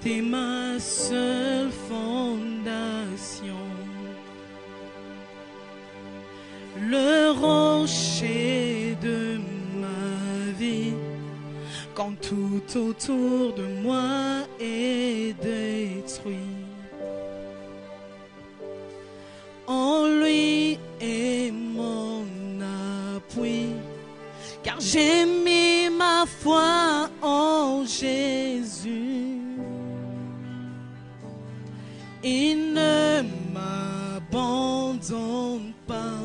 t'es ma seule fondation. Le rocher de ma vie, quand tout autour de moi est détruit. En lui est mon appui, car j'ai mis ma foi en Jésus. Il ne m'abandonne pas,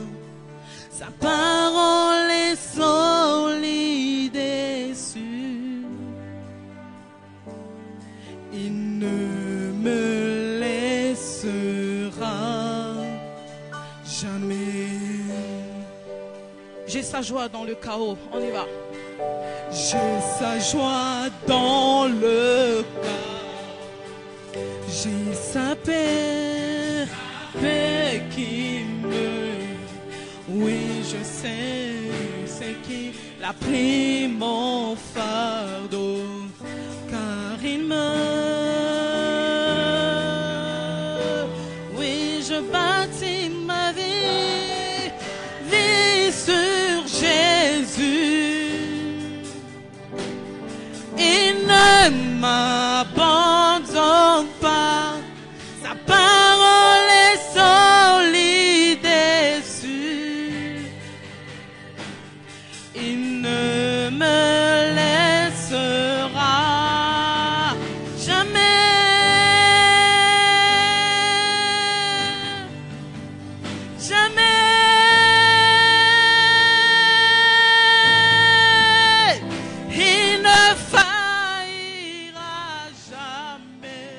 sa parole est solide et sûre. Il ne me laissera jamais. J'ai sa joie dans le chaos, on y va. J'ai sa joie dans le chaos. J'ai sa paix, paix qui me... Oui, je sais, c'est qui l'a pris mon fardeau, car il me... Oui, je bâtis ma vie, vie sur Jésus. Il ne m'abandonne pas, sa parole est solide et sûre. Il ne me laissera jamais, jamais. Il ne faillira jamais.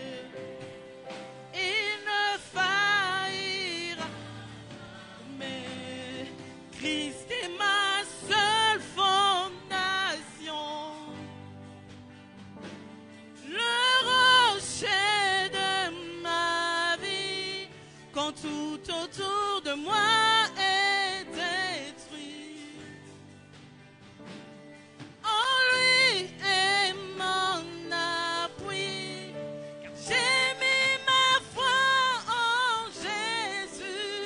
Il ne faillira jamais. Christ est ma seule fondation, le rocher de ma vie, quand tout autour de moi est détruit. En lui est mon appui, car j'ai mis ma foi en Jésus.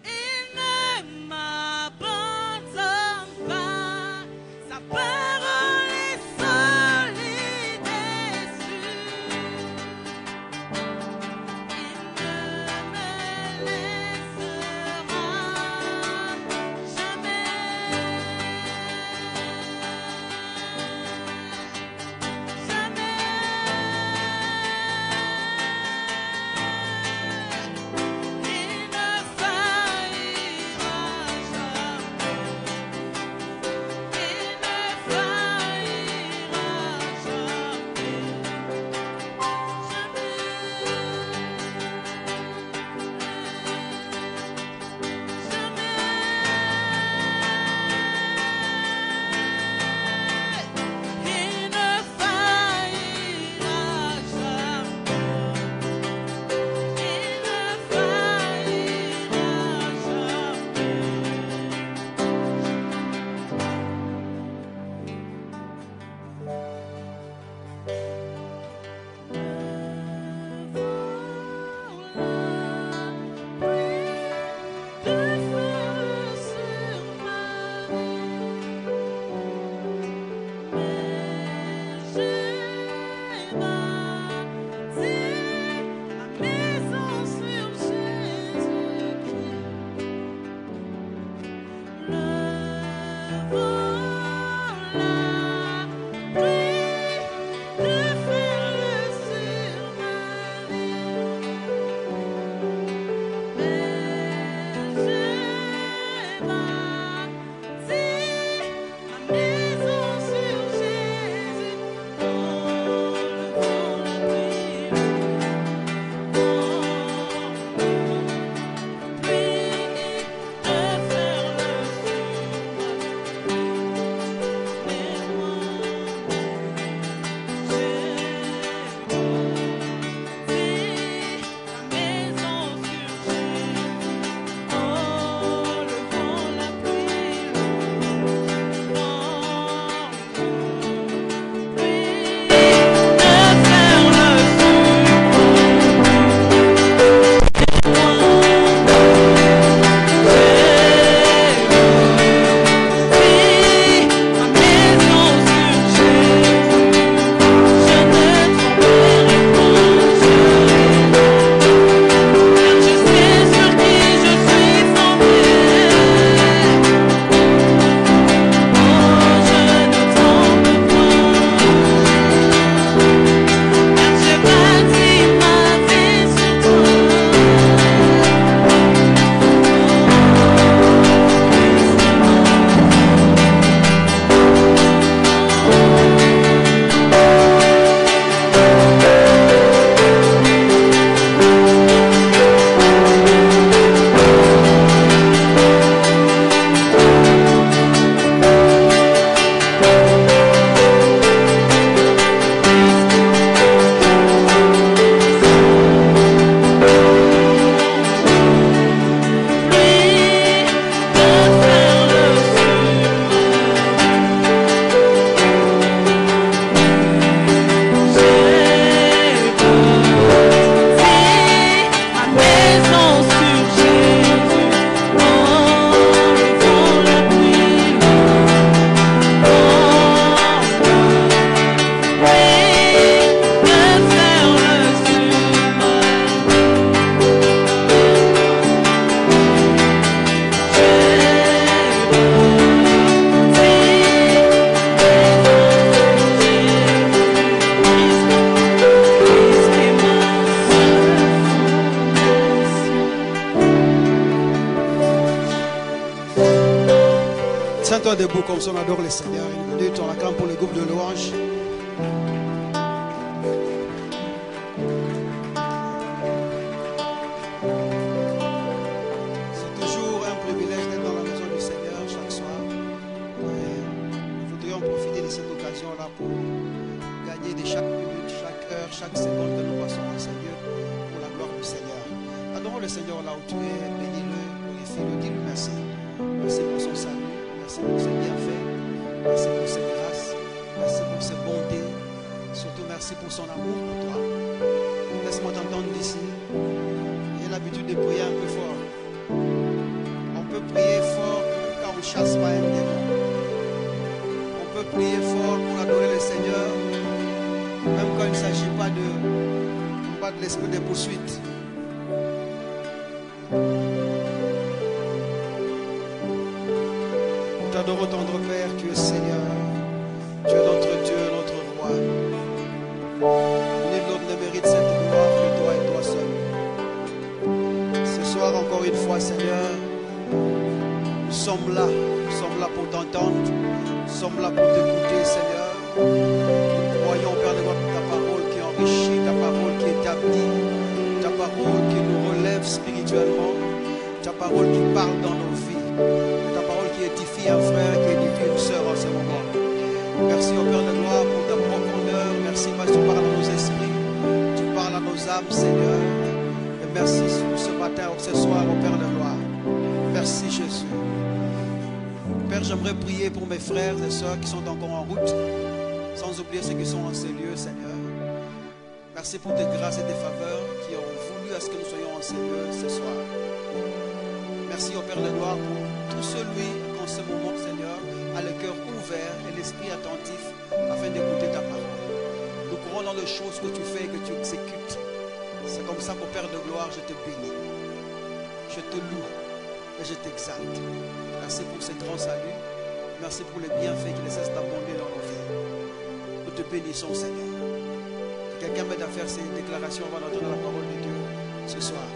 Il ne m'abandonne pas, sa parole est solide et sûre. Il ne me Mets-toi debout comme ça, on adore le Seigneur. Une minute, on acclame pour le groupe de louanges. C'est toujours un privilège d'être dans la maison du Seigneur chaque soir. Nous voudrions profiter de cette occasion-là pour gagner de chaque minute, chaque heure, chaque seconde que nous passons en Seigneur pour la gloire du Seigneur. Adorons le Seigneur là où tu es, bénis-le, glorifie-le, dis-lui merci. Merci pour son salut. Merci pour ses bienfaits, merci pour ses grâces, merci pour ses bontés, surtout merci pour son amour pour toi. Laisse-moi t'entendre d'ici. J'ai l'habitude de prier un peu fort. On peut prier fort même quand on ne chasse pas un démon. On peut prier fort pour adorer le Seigneur, même quand il ne s'agit pas de l'esprit de poursuite. Nous t'adorons, tendre Père, tu es Seigneur, tu es notre Dieu, notre Roi. Nul autre ne mérite cette gloire que toi et toi seul. Ce soir, encore une fois, Seigneur, nous sommes là pour t'entendre, nous sommes là pour t'écouter, Seigneur. Nous croyons, Père de gloire, ta parole qui enrichit, ta parole qui établit, ta parole qui nous relève spirituellement, ta parole qui parle dans nos vies. Qui édifie un frère, qui édifie une sœur en ce moment. Merci au Père de gloire pour ta profondeur. Merci parce que tu parles à nos esprits, tu parles à nos âmes, Seigneur. Et merci ce matin, ce soir, au Père de gloire. Merci Jésus. Père, j'aimerais prier pour mes frères et sœurs qui sont encore en route, sans oublier ceux qui sont en ces lieux, Seigneur. Merci pour tes grâces et tes faveurs qui ont voulu à ce que nous soyons en ces lieux ce soir. Merci au Père de gloire pour tout celui en ce moment, Seigneur, a le cœur ouvert et l'esprit attentif afin d'écouter ta parole. Nous croyons dans les choses que tu fais et que tu exécutes. C'est comme ça qu'au Père de gloire, je te bénis. Je te loue et je t'exalte. Merci pour ce grand salut. Merci pour les bienfaits qui ne cessent d'abonder dans nos vies. Nous te bénissons, Seigneur. Que quelqu'un m'aide à faire ces déclarations avant d'entendre la parole de Dieu ce soir.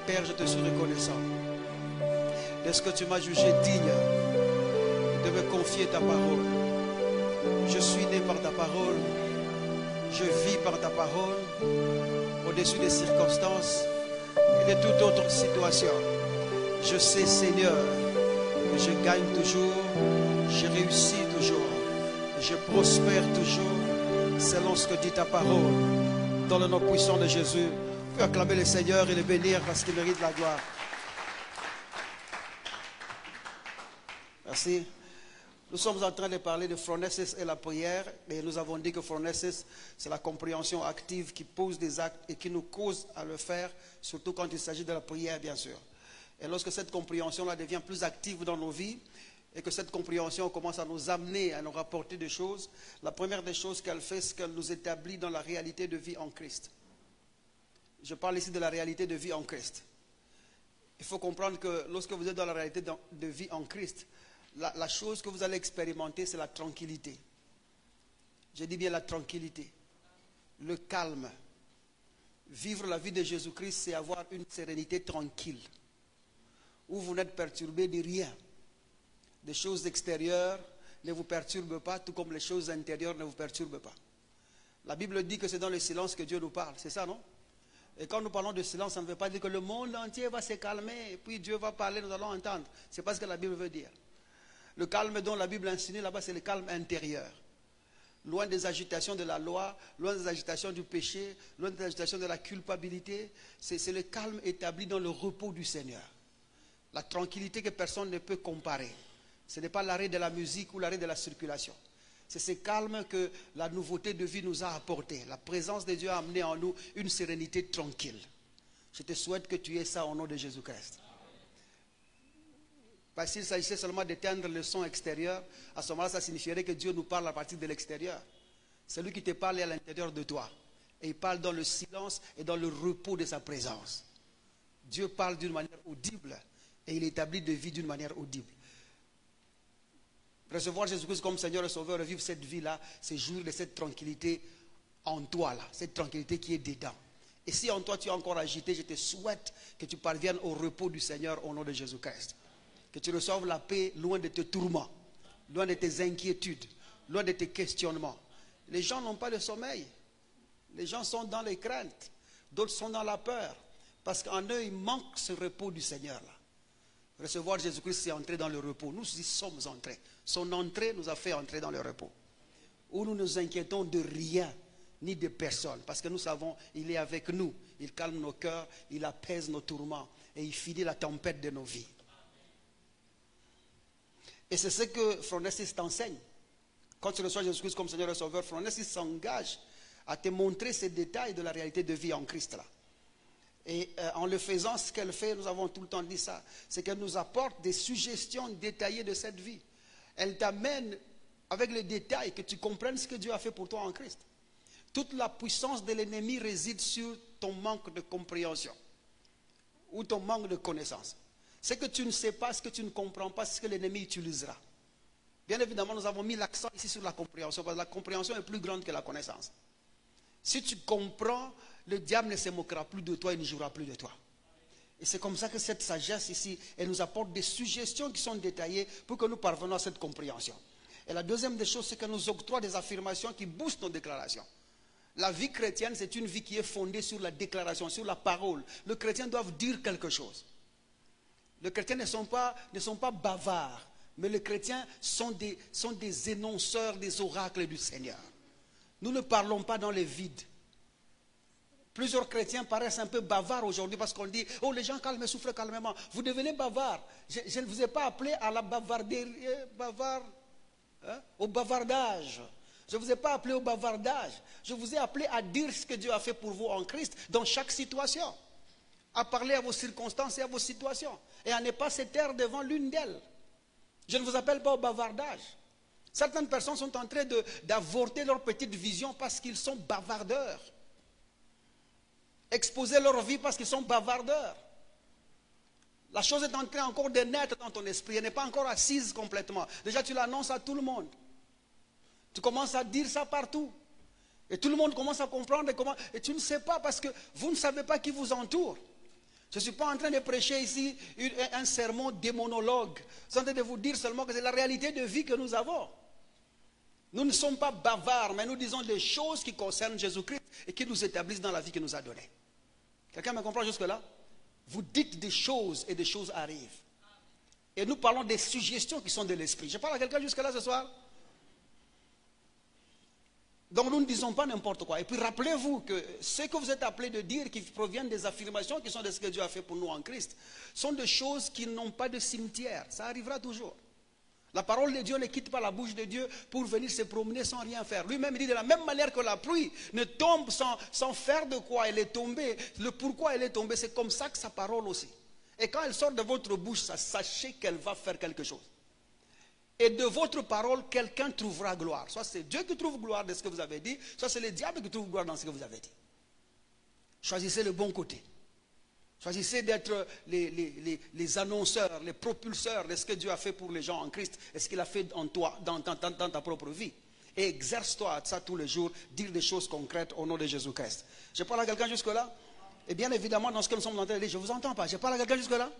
Père, je te suis reconnaissant de ce que tu m'as jugé digne de me confier ta parole. Je suis né par ta parole, je vis par ta parole, au-dessus des circonstances et de toute autre situation. Je sais, Seigneur, que je gagne toujours, je réussis toujours, je prospère toujours, selon ce que dit ta parole. Dans le nom puissant de Jésus, tu peux acclamer le Seigneur et le bénir parce qu'il mérite la gloire. Merci. Nous sommes en train de parler de phronesis et la prière. Et nous avons dit que phronesis, c'est la compréhension active qui pose des actes et qui nous cause à le faire, surtout quand il s'agit de la prière, bien sûr. Et lorsque cette compréhension-là devient plus active dans nos vies et que cette compréhension commence à nous amener, à nous rapporter des choses, la première des choses qu'elle fait, c'est qu'elle nous établit dans la réalité de vie en Christ. Je parle ici de la réalité de vie en Christ. Il faut comprendre que lorsque vous êtes dans la réalité de vie en Christ, la chose que vous allez expérimenter, c'est la tranquillité. Je dis bien la tranquillité, le calme. Vivre la vie de Jésus-Christ, c'est avoir une sérénité tranquille, où vous n'êtes perturbé de rien. Les choses extérieures ne vous perturbent pas, tout comme les choses intérieures ne vous perturbent pas. La Bible dit que c'est dans le silence que Dieu nous parle, c'est ça, non? Et quand nous parlons de silence, ça ne veut pas dire que le monde entier va se calmer, et puis Dieu va parler, nous allons entendre. C'est pas ce que la Bible veut dire. Le calme dont la Bible insinue là-bas, c'est le calme intérieur. Loin des agitations de la loi, loin des agitations du péché, loin des agitations de la culpabilité. C'est le calme établi dans le repos du Seigneur. La tranquillité que personne ne peut comparer. Ce n'est pas l'arrêt de la musique ou l'arrêt de la circulation. C'est ce calme que la nouveauté de vie nous a apporté. La présence de Dieu a amené en nous une sérénité tranquille. Je te souhaite que tu aies ça au nom de Jésus-Christ. Parce qu'il s'agissait seulement d'éteindre le son extérieur, à ce moment-là, ça signifierait que Dieu nous parle à partir de l'extérieur. C'est lui qui te parle à l'intérieur de toi. Et il parle dans le silence et dans le repos de sa présence. Dieu parle d'une manière audible et il établit de vie d'une manière audible. Recevoir Jésus-Christ comme Seigneur et Sauveur et vivre cette vie-là, c'est jouir de cette tranquillité en toi, là, cette tranquillité qui est dedans. Et si en toi tu es encore agité, je te souhaite que tu parviennes au repos du Seigneur au nom de Jésus-Christ. Que tu reçoives la paix loin de tes tourments. loin de tes inquiétudes, loin de tes questionnements. Les gens n'ont pas le sommeil. Les gens sont dans les craintes. D'autres sont dans la peur. Parce qu'en eux, il manque ce repos du Seigneur là. Recevoir Jésus-Christ, c'est entrer dans le repos. Nous y sommes entrés. Son entrée nous a fait entrer dans le repos. Où nous nous inquiétons de rien, ni de personne. Parce que nous savons, il est avec nous. Il calme nos cœurs, il apaise nos tourments. Et il finit la tempête de nos vies. Et c'est ce que Phronesis t'enseigne. Quand tu reçois Jésus-Christ comme Seigneur et Sauveur, Phronesis s'engage à te montrer ces détails de la réalité de vie en Christ là. Et en le faisant, ce qu'elle fait, nous avons tout le temps dit ça, c'est qu'elle nous apporte des suggestions détaillées de cette vie. Elle t'amène avec les détails que tu comprennes ce que Dieu a fait pour toi en Christ. Toute la puissance de l'ennemi réside sur ton manque de compréhension ou ton manque de connaissance. Ce que tu ne sais pas, ce que tu ne comprends pas, c'est ce que l'ennemi utilisera. Bien évidemment, nous avons mis l'accent ici sur la compréhension, parce que la compréhension est plus grande que la connaissance. Si tu comprends, le diable ne se moquera plus de toi, il ne jouera plus de toi. Et c'est comme ça que cette sagesse ici, elle nous apporte des suggestions qui sont détaillées pour que nous parvenions à cette compréhension. Et la deuxième des choses, c'est qu'elle nous octroie des affirmations qui boostent nos déclarations. La vie chrétienne, c'est une vie qui est fondée sur la déclaration, sur la parole. Le chrétien doit dire quelque chose. Les chrétiens ne sont pas bavards, mais les chrétiens sont des énonceurs des oracles du Seigneur. Nous ne parlons pas dans les vides. Plusieurs chrétiens paraissent un peu bavards aujourd'hui parce qu'on dit « Oh, les gens calment et souffrent calmement. » Vous devenez bavard. Je ne vous ai pas appelé à la bavarderie, au bavardage. Je ne vous ai pas appelé au bavardage. Je vous ai appelé à dire ce que Dieu a fait pour vous en Christ dans chaque situation. À parler à vos circonstances et à vos situations. Et à ne pas se taire devant l'une d'elles. Je ne vous appelle pas au bavardage. Certaines personnes sont en train d'avorter leur petite vision parce qu'ils sont bavardeurs. Exposer leur vie parce qu'ils sont bavardeurs. La chose est en train encore de naître dans ton esprit. Elle n'est pas encore assise complètement. Déjà, tu l'annonces à tout le monde. Tu commences à dire ça partout. Et tout le monde commence à comprendre. Et tu ne sais pas parce que vous ne savez pas qui vous entoure. Je ne suis pas en train de prêcher ici un sermon démonologue. Je suis en train de vous dire seulement que c'est la réalité de vie que nous avons. Nous ne sommes pas bavards, mais nous disons des choses qui concernent Jésus-Christ et qui nous établissent dans la vie qu'il nous a donnée. Quelqu'un me comprend jusque-là? Vous dites des choses et des choses arrivent. Et nous parlons des suggestions qui sont de l'esprit. Je parle à quelqu'un jusque-là ce soir? Donc nous ne disons pas n'importe quoi. Et puis rappelez-vous que ce que vous êtes appelés de dire, qui proviennent des affirmations qui sont de ce que Dieu a fait pour nous en Christ, sont des choses qui n'ont pas de cimetière. Ça arrivera toujours. La parole de Dieu ne quitte pas la bouche de Dieu pour venir se promener sans rien faire. Lui-même dit de la même manière que la pluie ne tombe sans faire de quoi elle est tombée. Le pourquoi elle est tombée, c'est comme ça que sa parole aussi. Et quand elle sort de votre bouche, sachez qu'elle va faire quelque chose. Et de votre parole, quelqu'un trouvera gloire. Soit c'est Dieu qui trouve gloire de ce que vous avez dit, soit c'est le diable qui trouve gloire dans ce que vous avez dit. Choisissez le bon côté. Choisissez d'être les annonceurs, les propulseurs de ce que Dieu a fait pour les gens en Christ et ce qu'il a fait en toi, dans ta propre vie. Et exerce-toi à ça tous les jours, dire des choses concrètes au nom de Jésus-Christ. Je parle à quelqu'un jusque-là? Et bien évidemment, dans ce que nous sommes en train de dire, je ne vous entends pas. Je parle à quelqu'un jusque-là?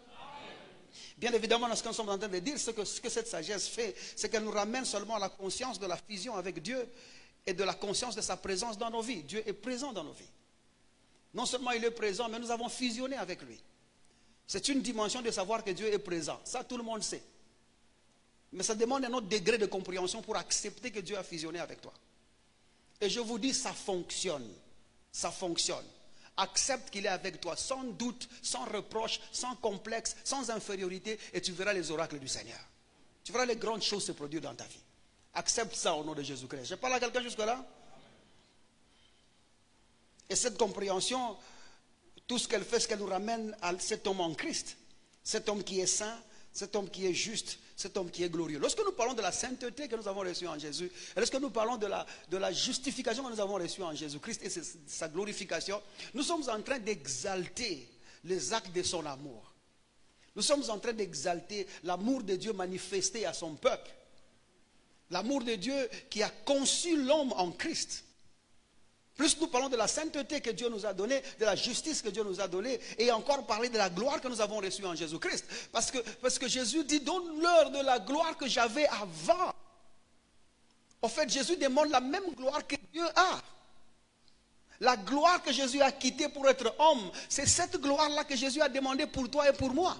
Bien évidemment, dans ce que nous sommes en train de dire, ce que cette sagesse fait, c'est qu'elle nous ramène seulement à la conscience de la fusion avec Dieu et de la conscience de sa présence dans nos vies. Dieu est présent dans nos vies. Non seulement il est présent, mais nous avons fusionné avec lui. C'est une dimension de savoir que Dieu est présent. Ça, tout le monde sait. Mais ça demande un autre degré de compréhension pour accepter que Dieu a fusionné avec toi. Et je vous dis, ça fonctionne. Ça fonctionne. Accepte qu'il est avec toi, sans doute, sans reproche, sans complexe, sans infériorité, et tu verras les oracles du Seigneur. Tu verras les grandes choses se produire dans ta vie. Accepte ça au nom de Jésus-Christ. Je parle à quelqu'un jusque-là? Et cette compréhension, tout ce qu'elle fait, c'est qu'elle nous ramène à cet homme en Christ. Cet homme qui est saint, cet homme qui est juste, cet homme qui est glorieux. Lorsque nous parlons de la sainteté que nous avons reçue en Jésus, et lorsque nous parlons de la justification que nous avons reçue en Jésus-Christ et sa glorification, nous sommes en train d'exalter les actes de son amour. Nous sommes en train d'exalter l'amour de Dieu manifesté à son peuple. L'amour de Dieu qui a conçu l'homme en Christ. Plus nous parlons de la sainteté que Dieu nous a donnée, de la justice que Dieu nous a donnée, et encore parler de la gloire que nous avons reçue en Jésus-Christ. Parce que Jésus dit, donne-leur de la gloire que j'avais avant. En fait, Jésus demande la même gloire que Dieu a. La gloire que Jésus a quittée pour être homme, c'est cette gloire-là que Jésus a demandé pour toi et pour moi.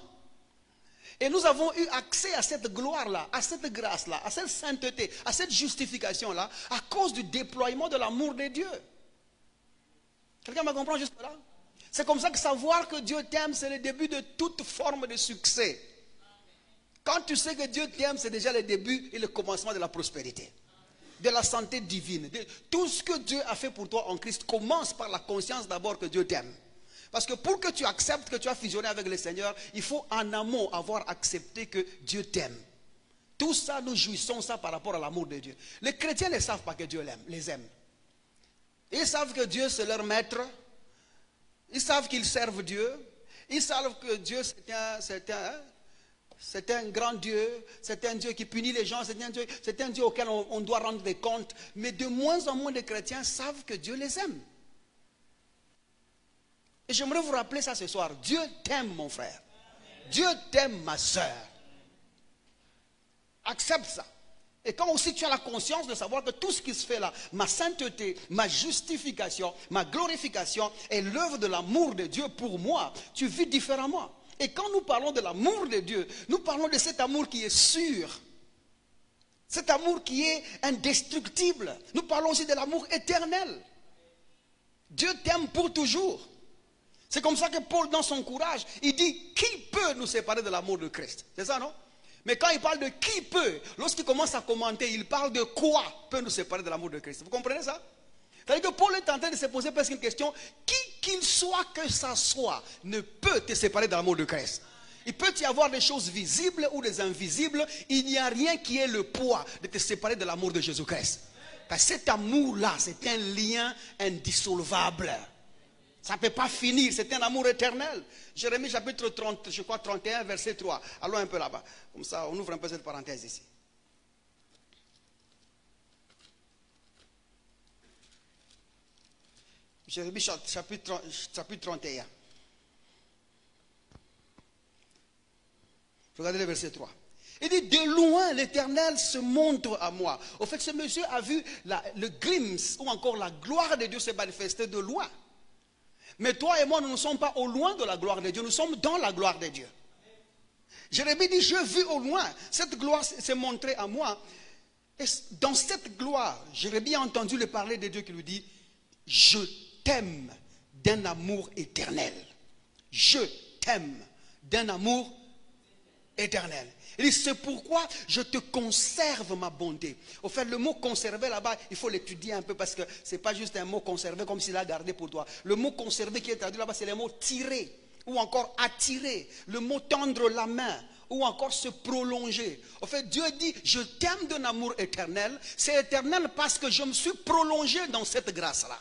Et nous avons eu accès à cette gloire-là, à cette grâce-là, à cette sainteté, à cette justification-là, à cause du déploiement de l'amour de Dieu. Quelqu'un me comprend juste là? C'est comme ça que savoir que Dieu t'aime, c'est le début de toute forme de succès. Quand tu sais que Dieu t'aime, c'est déjà le début et le commencement de la prospérité, de la santé divine. Tout ce que Dieu a fait pour toi en Christ commence par la conscience d'abord que Dieu t'aime. Parce que pour que tu acceptes que tu as fusionné avec le Seigneur, il faut en amont avoir accepté que Dieu t'aime. Tout ça, nous jouissons ça par rapport à l'amour de Dieu. Les chrétiens ne savent pas que Dieu les aime. Ils savent que Dieu c'est leur maître. Ils savent qu'ils servent Dieu. Ils savent que Dieu c'est un grand Dieu. C'est un Dieu qui punit les gens. C'est un Dieu auquel on doit rendre des comptes. Mais de moins en moins de chrétiens savent que Dieu les aime. Et j'aimerais vous rappeler ça ce soir. Dieu t'aime, mon frère. Dieu t'aime, ma soeur. Accepte ça. Et quand aussi tu as la conscience de savoir que tout ce qui se fait là, ma sainteté, ma justification, ma glorification est l'œuvre de l'amour de Dieu pour moi, tu vis différemment. Et quand nous parlons de l'amour de Dieu, nous parlons de cet amour qui est sûr. Cet amour qui est indestructible. Nous parlons aussi de l'amour éternel. Dieu t'aime pour toujours. C'est comme ça que Paul, dans son courage, il dit, qui peut nous séparer de l'amour de Christ? C'est ça, non? Mais quand il parle de qui peut, lorsqu'il commence à commenter, il parle de quoi peut nous séparer de l'amour de Christ. Vous comprenez ça? C'est-à-dire que Paul est en train de se poser presque une question, qui qu'il soit que ça soit, ne peut te séparer de l'amour de Christ. Il peut y avoir des choses visibles ou des invisibles, il n'y a rien qui ait le poids de te séparer de l'amour de Jésus-Christ. Parce que cet amour-là, c'est un lien indissolvable. Ça ne peut pas finir, c'est un amour éternel. Jérémie chapitre 30, je crois 31, verset 3. Allons un peu là-bas. Comme ça, on ouvre un peu cette parenthèse ici. Jérémie chapitre 31. Regardez le verset 3. Il dit, de loin l'Éternel se montre à moi. Au fait, ce monsieur a vu le glimpse ou encore la gloire de Dieu se manifester de loin. Mais toi et moi, nous ne sommes pas au loin de la gloire de Dieu, nous sommes dans la gloire de Dieu. Jérémie dit, je vis au loin, cette gloire s'est montrée à moi. Et dans cette gloire, Jérémie a entendu le parler de Dieu qui lui dit, je t'aime d'un amour éternel. Je t'aime d'un amour éternel. Il dit, c'est pourquoi je te conserve ma bonté. Au fait, le mot conserver là-bas, il faut l'étudier un peu parce que ce n'est pas juste un mot conservé comme s'il a gardé pour toi. Le mot conserver qui est traduit là-bas, c'est le mot tirer ou encore attirer. Le mot tendre la main ou encore se prolonger. Au fait, Dieu dit, je t'aime d'un amour éternel. C'est éternel parce que je me suis prolongé dans cette grâce-là.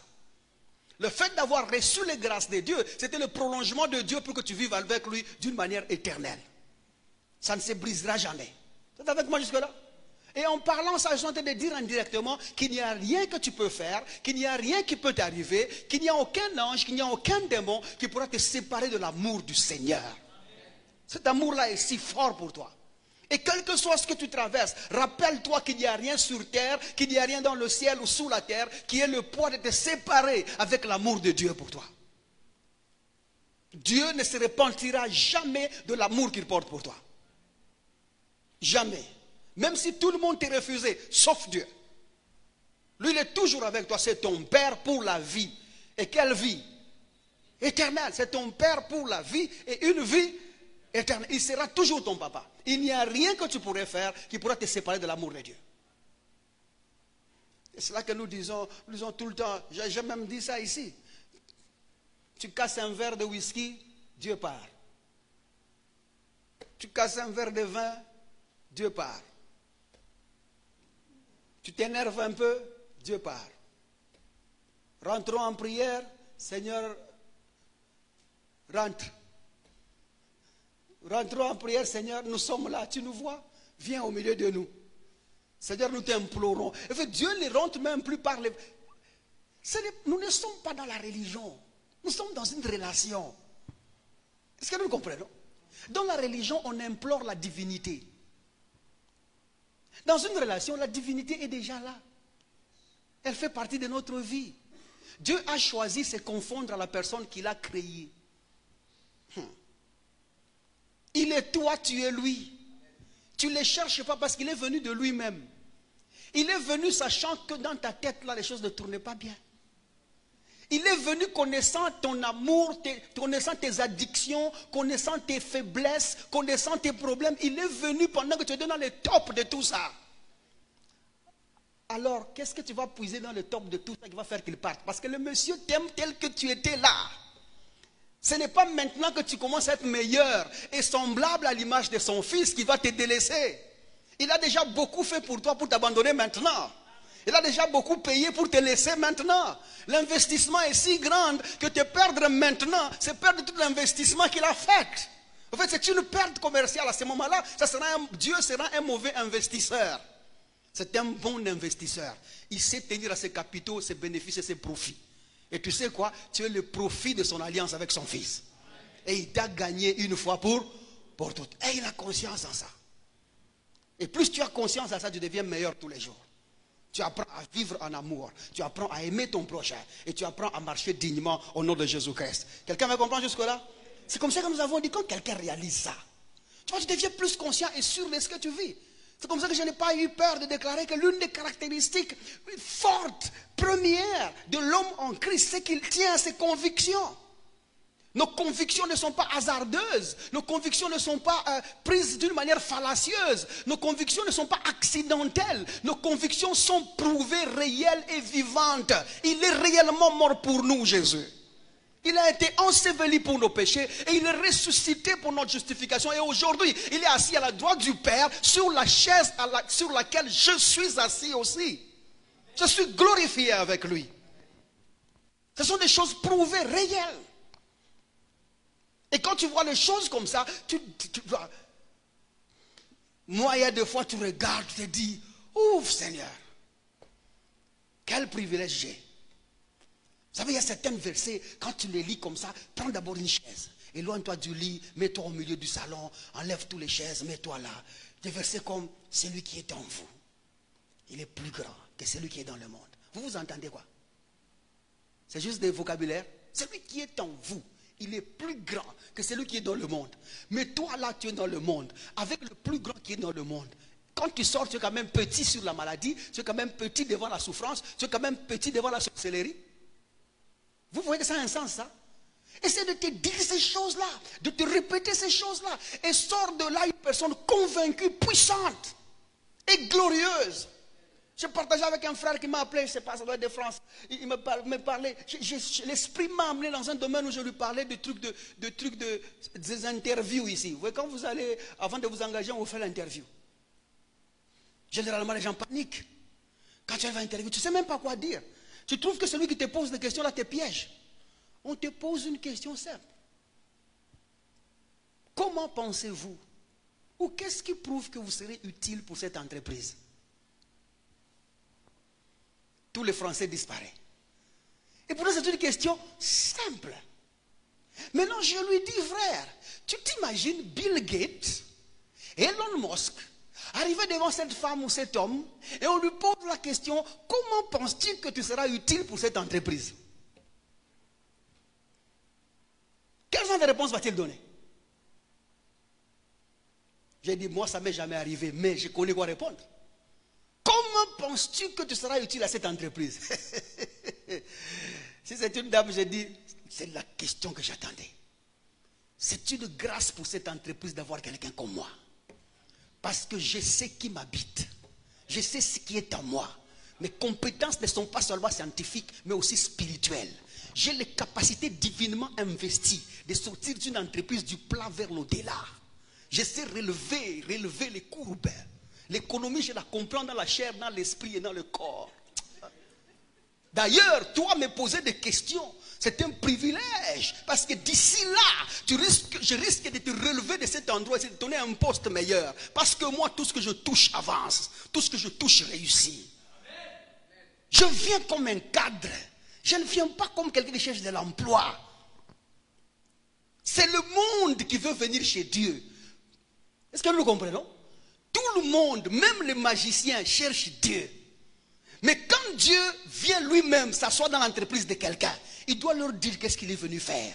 Le fait d'avoir reçu les grâces de Dieu, c'était le prolongement de Dieu pour que tu vives avec lui d'une manière éternelle. Ça ne se brisera jamais. Vous êtes avec moi jusque-là? Et en parlant ça, je suis en train de dire indirectement qu'il n'y a rien que tu peux faire, qu'il n'y a rien qui peut t'arriver, qu'il n'y a aucun ange, qu'il n'y a aucun démon qui pourra te séparer de l'amour du Seigneur. Cet amour-là est si fort pour toi. Et quel que soit ce que tu traverses, rappelle-toi qu'il n'y a rien sur terre, qu'il n'y a rien dans le ciel ou sous la terre qui ait le poids de te séparer avec l'amour de Dieu pour toi. Dieu ne se repentira jamais de l'amour qu'il porte pour toi. Jamais. Même si tout le monde t'est refusé, sauf Dieu. Lui, il est toujours avec toi. C'est ton Père pour la vie. Et quelle vie? Éternelle. C'est ton Père pour la vie et une vie éternelle. Il sera toujours ton papa. Il n'y a rien que tu pourrais faire qui pourra te séparer de l'amour de Dieu. Et c'est là que nous disons tout le temps, j'ai même dit ça ici. Tu casses un verre de whisky, Dieu part. Tu casses un verre de vin, Dieu part. Tu t'énerves un peu, Dieu part. Rentrons en prière, Seigneur, rentre. Rentrons en prière, Seigneur, nous sommes là, tu nous vois, viens au milieu de nous. Seigneur, nous t'implorons. En fait, Dieu ne rentre même plus par les... Nous ne sommes pas dans la religion. Nous sommes dans une relation. Est-ce que nous comprenons? Dans la religion, on implore la divinité. Dans une relation, la divinité est déjà là. Elle fait partie de notre vie. Dieu a choisi de se confondre à la personne qu'il a créée. Il est toi, tu es lui. Tu ne le cherches pas parce qu'il est venu de lui-même. Il est venu sachant que dans ta tête, là, les choses ne tournaient pas bien. Il est venu connaissant ton amour, connaissant tes addictions, connaissant tes faiblesses, connaissant tes problèmes. Il est venu pendant que tu es dans le top de tout ça. Alors, qu'est-ce que tu vas puiser dans le top de tout ça qui va faire qu'il parte? Parce que le monsieur t'aime tel que tu étais là. Ce n'est pas maintenant que tu commences à être meilleur et semblable à l'image de son fils qui va te délaisser. Il a déjà beaucoup fait pour toi pour t'abandonner maintenant. Il a déjà beaucoup payé pour te laisser maintenant. L'investissement est si grand que te perdre maintenant, c'est perdre tout l'investissement qu'il a fait. En fait, c'est une perte commerciale à ce moment-là. Dieu sera un mauvais investisseur. C'est un bon investisseur. Il sait tenir à ses capitaux, ses bénéfices et ses profits. Et tu sais quoi? Tu es le profit de son alliance avec son fils. Et il t'a gagné une fois pour toutes. Et il a conscience en ça. Et plus tu as conscience en ça, tu deviens meilleur tous les jours. Tu apprends à vivre en amour. Tu apprends à aimer ton prochain. Et tu apprends à marcher dignement au nom de Jésus-Christ. Quelqu'un me comprend jusque-là? C'est comme ça que nous avons dit, quand quelqu'un réalise ça, tu vois, tu deviens plus conscient et sûr de ce que tu vis. C'est comme ça que je n'ai pas eu peur de déclarer que l'une des caractéristiques fortes, premières de l'homme en Christ, c'est qu'il tient à ses convictions. Nos convictions ne sont pas hasardeuses. Nos convictions ne sont pas prises d'une manière fallacieuse. Nos convictions ne sont pas accidentelles. Nos convictions sont prouvées, réelles et vivantes. Il est réellement mort pour nous, Jésus. Il a été enseveli pour nos péchés et il est ressuscité pour notre justification. Et aujourd'hui, il est assis à la droite du Père sur la chaise sur laquelle je suis assis aussi. Je suis glorifié avec lui. Ce sont des choses prouvées, réelles. Et quand tu vois les choses comme ça, moi, il y a des fois, tu regardes, tu te dis, ouf Seigneur, quel privilège j'ai. Vous savez, il y a certains versets, quand tu les lis comme ça, prends d'abord une chaise. Éloigne-toi du lit, mets-toi au milieu du salon, enlève toutes les chaises, mets-toi là. Des versets comme, celui qui est en vous, il est plus grand que celui qui est dans le monde. Vous entendez quoi? C'est juste des vocabulaires. Celui qui est en vous, il est plus grand que celui qui est dans le monde. Mais toi là, tu es dans le monde, avec le plus grand qui est dans le monde. Quand tu sors, tu es quand même petit sur la maladie, tu es quand même petit devant la souffrance, tu es quand même petit devant la sorcellerie. Vous voyez que ça a un sens, ça? Essaie de te dire ces choses-là, de te répéter ces choses-là, et sors de là une personne convaincue, puissante et glorieuse. Je partageais avec un frère qui m'a appelé, je ne sais pas, ça doit être de France. Il me parlait, l'esprit m'a amené dans un domaine où je lui parlais des interviews ici. Vous voyez, quand vous allez, avant de vous engager, on vous fait l'interview. Généralement, les gens paniquent. Quand tu vas à l'interview, tu ne sais même pas quoi dire. Tu trouves que celui qui te pose des questions là te piège. On te pose une question simple. Comment pensez-vous? Ou qu'est-ce qui prouve que vous serez utile pour cette entreprise? Tous les Français disparaissent. Et pourtant, c'est une question simple. Maintenant, je lui dis, frère, tu t'imagines Bill Gates, Elon Musk, arriver devant cette femme ou cet homme, et on lui pose la question, comment penses-tu que tu seras utile pour cette entreprise? Quelle genre de réponse va-t-il donner? J'ai dit, moi, ça ne m'est jamais arrivé, mais je connais quoi répondre. Comment penses-tu que tu seras utile à cette entreprise? Si c'est une dame, j'ai dit, c'est la question que j'attendais. C'est une grâce pour cette entreprise d'avoir quelqu'un comme moi. Parce que je sais qui m'habite. Je sais ce qui est en moi. Mes compétences ne sont pas seulement scientifiques, mais aussi spirituelles. J'ai les capacités divinement investies de sortir d'une entreprise du plat vers l'au-delà. Je sais relever les courbes. L'économie, je la comprends dans la chair, dans l'esprit et dans le corps. D'ailleurs, toi me poser des questions, c'est un privilège. Parce que d'ici là, je risque de te relever de cet endroit et de te donner un poste meilleur. Parce que moi, tout ce que je touche avance. Tout ce que je touche réussit. Je viens comme un cadre. Je ne viens pas comme quelqu'un qui cherche de l'emploi. C'est le monde qui veut venir chez Dieu. Est-ce que nous comprenons? Tout le monde, même les magiciens, cherchent Dieu. Mais quand Dieu vient lui-même s'asseoir dans l'entreprise de quelqu'un, il doit leur dire qu'est-ce qu'il est venu faire.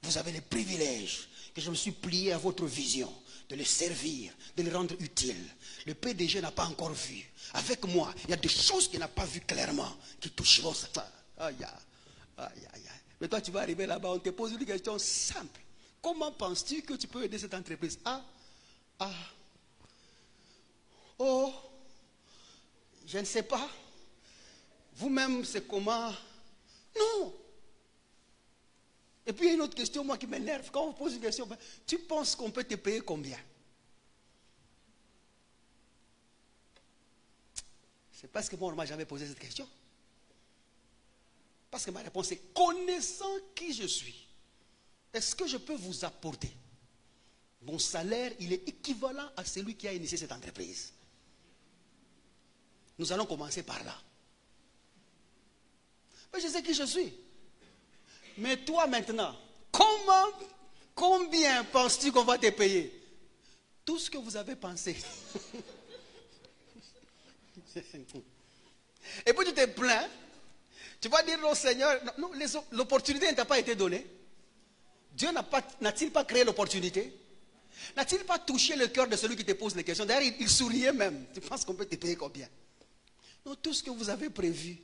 Vous avez le privilège que je me suis plié à votre vision, de le servir, de le rendre utile. Le PDG n'a pas encore vu. Avec moi, il y a des choses qu'il n'a pas vues clairement, qui toucheront ça. Aïe, aïe, aïe. Mais toi, tu vas arriver là-bas, on te pose une question simple. Comment penses-tu que tu peux aider cette entreprise? Oh, je ne sais pas. Vous-même, c'est comment? Non. Et puis, il y a une autre question, moi, qui m'énerve. Quand on pose une question, tu penses qu'on peut te payer combien? C'est parce que moi, on ne m'a jamais posé cette question. Parce que ma réponse est, connaissant qui je suis, est-ce que je peux vous apporter? Mon salaire, il est équivalent à celui qui a initié cette entreprise. Nous allons commencer par là. Mais je sais qui je suis. Mais toi maintenant, combien penses-tu qu'on va te payer? Tout ce que vous avez pensé. Et puis tu te plains. Tu vas dire au Seigneur, non, l'opportunité ne t'a pas été donnée. Dieu n'a-t-il pas créé l'opportunité? N'a-t-il pas touché le cœur de celui qui te pose les questions? D'ailleurs, il souriait même. Tu penses qu'on peut te payer combien? Non, tout ce que vous avez prévu,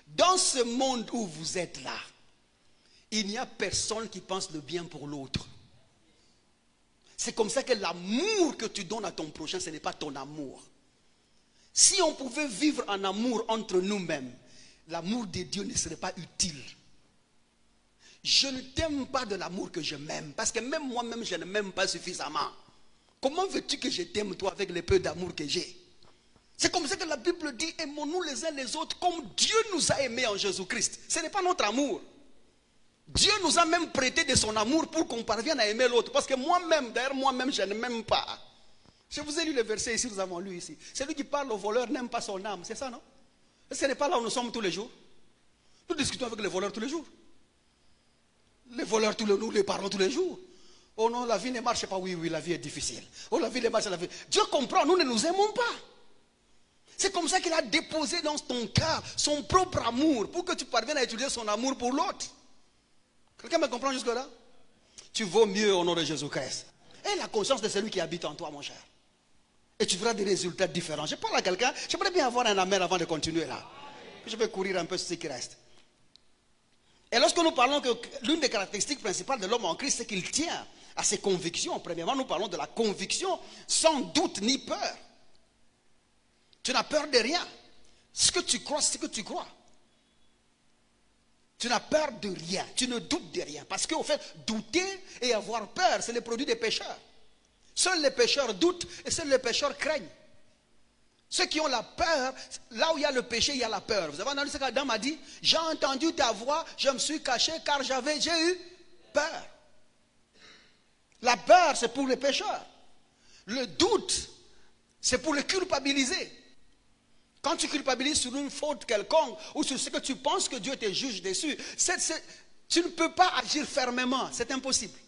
dans ce monde où vous êtes là, il n'y a personne qui pense le bien pour l'autre. C'est comme ça que l'amour que tu donnes à ton prochain, ce n'est pas ton amour. Si on pouvait vivre en amour entre nous-mêmes, l'amour de Dieu ne serait pas utile. Je ne t'aime pas de l'amour que je m'aime, parce que même moi-même, je ne m'aime pas suffisamment. Comment veux-tu que je t'aime, toi, avec le peu d'amour que j'ai? C'est comme ça que la Bible dit, aimons-nous les uns les autres comme Dieu nous a aimés en Jésus-Christ. Ce n'est pas notre amour. Dieu nous a même prêté de son amour pour qu'on parvienne à aimer l'autre. Parce que moi-même, d'ailleurs moi-même, je ne m'aime pas. Je vous ai lu le verset ici, nous avons lu ici. Celui qui parle au voleur n'aime pas son âme, c'est ça, non? Ce n'est pas là où nous sommes tous les jours. Nous discutons avec les voleurs tous les jours. Les voleurs, nous les parlons tous les jours. Oh non, la vie ne marche pas. Oui, la vie est difficile. Oh, la vie ne marche pas. Dieu comprend, nous ne nous aimons pas. C'est comme ça qu'il a déposé dans ton cœur son propre amour pour que tu parviennes à utiliser son amour pour l'autre. Quelqu'un me comprend jusque-là? Tu vaux mieux au nom de Jésus-Christ. Et la conscience de celui qui habite en toi, mon cher. Et tu verras des résultats différents. Je parle à quelqu'un, j'aimerais bien avoir un amen avant de continuer là. Je vais courir un peu sur ce qui reste. Et lorsque nous parlons que l'une des caractéristiques principales de l'homme en Christ, c'est qu'il tient à ses convictions. Premièrement, nous parlons de la conviction sans doute ni peur. Tu n'as peur de rien. Ce que tu crois, c'est ce que tu crois. Tu n'as peur de rien. Tu ne doutes de rien. Parce qu'au fait, douter et avoir peur, c'est le produit des pécheurs. Seuls les pécheurs doutent et seuls les pécheurs craignent. Ceux qui ont la peur, là où il y a le péché, il y a la peur. Vous avez entendu ce qu'Adam a dit? J'ai entendu ta voix, je me suis caché car j'ai eu peur. La peur, c'est pour les pécheurs. Le doute, c'est pour les culpabiliser. Quand tu culpabilises sur une faute quelconque ou sur ce que tu penses que Dieu te juge dessus, tu ne peux pas agir fermement, c'est impossible.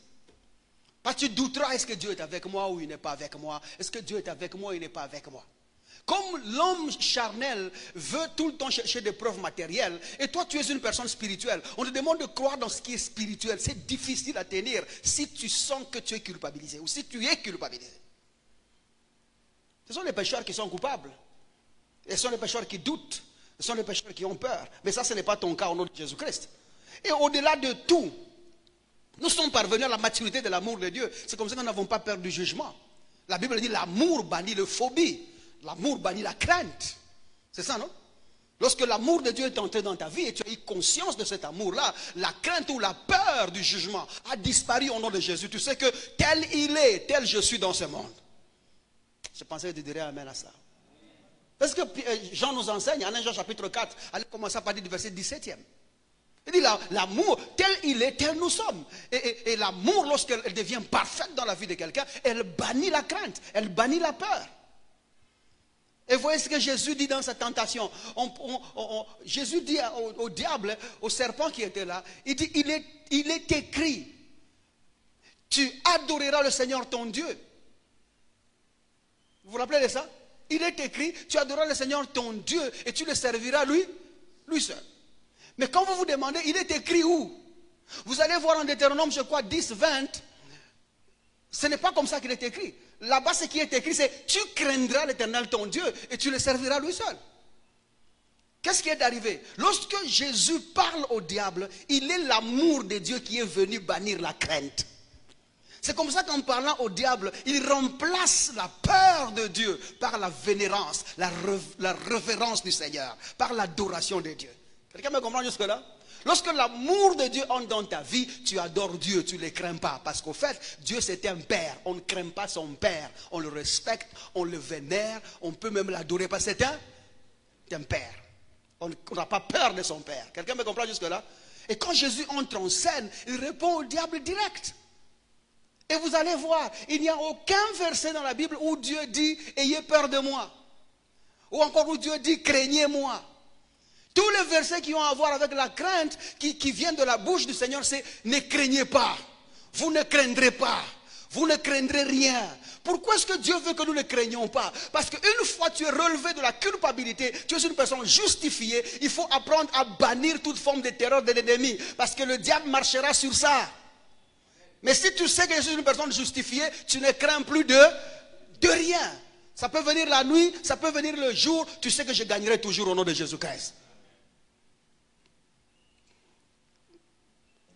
Parce que tu douteras, est-ce que Dieu est avec moi ou il n'est pas avec moi? Est-ce que Dieu est avec moi ou il n'est pas avec moi? Comme l'homme charnel veut tout le temps chercher des preuves matérielles, et toi tu es une personne spirituelle, on te demande de croire dans ce qui est spirituel. C'est difficile à tenir si tu sens que tu es culpabilisé ou si tu es culpabilisé. Ce sont les pécheurs qui sont coupables. Et ce sont les pécheurs qui doutent. Ce sont les pécheurs qui ont peur. Mais ça, ce n'est pas ton cas au nom de Jésus-Christ. Et au-delà de tout, nous sommes parvenus à la maturité de l'amour de Dieu. C'est comme ça que nous n'avons pas peur du jugement. La Bible dit l'amour bannit le phobie. L'amour bannit la crainte. C'est ça, non? Lorsque l'amour de Dieu est entré dans ta vie et tu as eu conscience de cet amour-là, la crainte ou la peur du jugement a disparu au nom de Jésus. Tu sais que tel il est, tel je suis dans ce monde. Je pensais que tu dirais amen à ça. Parce que Jean nous enseigne, en 1 Jean chapitre 4, allez commencer à partir du verset 17e. Il dit l'amour, tel il est, tel nous sommes. Et l'amour, lorsqu'elle devient parfaite dans la vie de quelqu'un, elle bannit la crainte, elle bannit la peur. Et voyez ce que Jésus dit dans sa tentation. Jésus dit au diable, au serpent qui était là, il dit, il est écrit, tu adoreras le Seigneur ton Dieu. Vous vous rappelez de ça? Il est écrit, tu adoreras le Seigneur ton Dieu et tu le serviras lui seul. Mais quand vous vous demandez, il est écrit où? Vous allez voir en Deutéronome, je crois, 10, 20. Ce n'est pas comme ça qu'il est écrit. Là-bas, ce qui est écrit, c'est tu craindras l'Éternel ton Dieu et tu le serviras lui seul. Qu'est-ce qui est arrivé? Lorsque Jésus parle au diable, il est l'amour de Dieu qui est venu bannir la crainte. C'est comme ça qu'en parlant au diable, il remplace la peur de Dieu par la vénérance, la révérence du Seigneur, par l'adoration de Dieu. Quelqu'un me comprend jusque-là? Lorsque l'amour de Dieu entre dans ta vie, tu adores Dieu, tu ne le crains pas. Parce qu'au fait, Dieu c'est un père. On ne craint pas son père. On le respecte, on le vénère, on peut même l'adorer parce que c'est un père. On n'a pas peur de son père. Quelqu'un me comprend jusque-là? Et quand Jésus entre en scène, il répond au diable direct. Et vous allez voir, il n'y a aucun verset dans la Bible où Dieu dit « Ayez peur de moi ». Ou encore où Dieu dit « Craignez-moi ». Tous les versets qui ont à voir avec la crainte, qui viennent de la bouche du Seigneur, c'est « Ne craignez pas, vous ne craindrez pas, vous ne craindrez rien ». Pourquoi est-ce que Dieu veut que nous ne craignions pas? Parce qu'une fois tu es relevé de la culpabilité, tu es une personne justifiée, il faut apprendre à bannir toute forme de terreur de l'ennemi. Parce que le diable marchera sur ça. Mais si tu sais que je suis une personne justifiée, tu ne crains plus de rien. Ça peut venir la nuit, ça peut venir le jour, tu sais que je gagnerai toujours au nom de Jésus-Christ.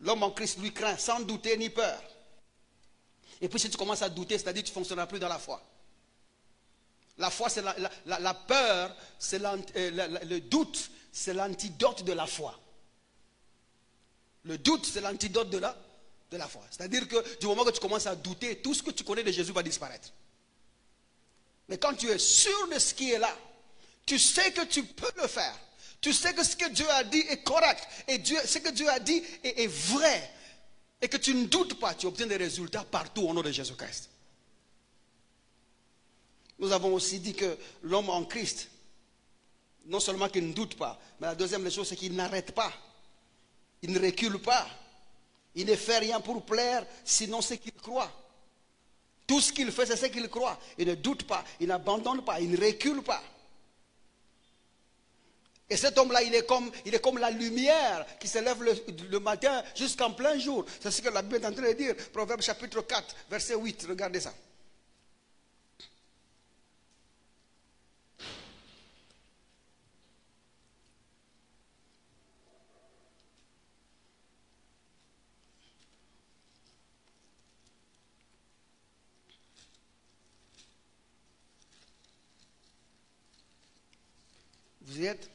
L'homme en Christ lui craint sans douter ni peur. Et puis si tu commences à douter, c'est-à-dire que tu ne fonctionneras plus dans la foi. La foi, c'est la peur, c'est le doute, c'est l'antidote de la foi. Le doute, c'est l'antidote de la foi. C'est-à-dire que du moment que tu commences à douter, tout ce que tu connais de Jésus va disparaître. Mais quand tu es sûr de ce qui est là, tu sais que tu peux le faire. Tu sais que ce que Dieu a dit est correct. Et ce que Dieu a dit est vrai. Et que tu ne doutes pas, tu obtiens des résultats partout au nom de Jésus-Christ. Nous avons aussi dit que l'homme en Christ, non seulement qu'il ne doute pas, mais la deuxième des choses, c'est qu'il n'arrête pas. Il ne recule pas. Il ne fait rien pour plaire, sinon ce qu'il croit. Tout ce qu'il fait, c'est ce qu'il croit. Il ne doute pas, il n'abandonne pas, il ne recule pas. Et cet homme-là, il est comme la lumière qui se lève le matin jusqu'en plein jour. C'est ce que la Bible est en train de dire. Proverbe chapitre 4, verset 8. Regardez ça. Vous y êtes?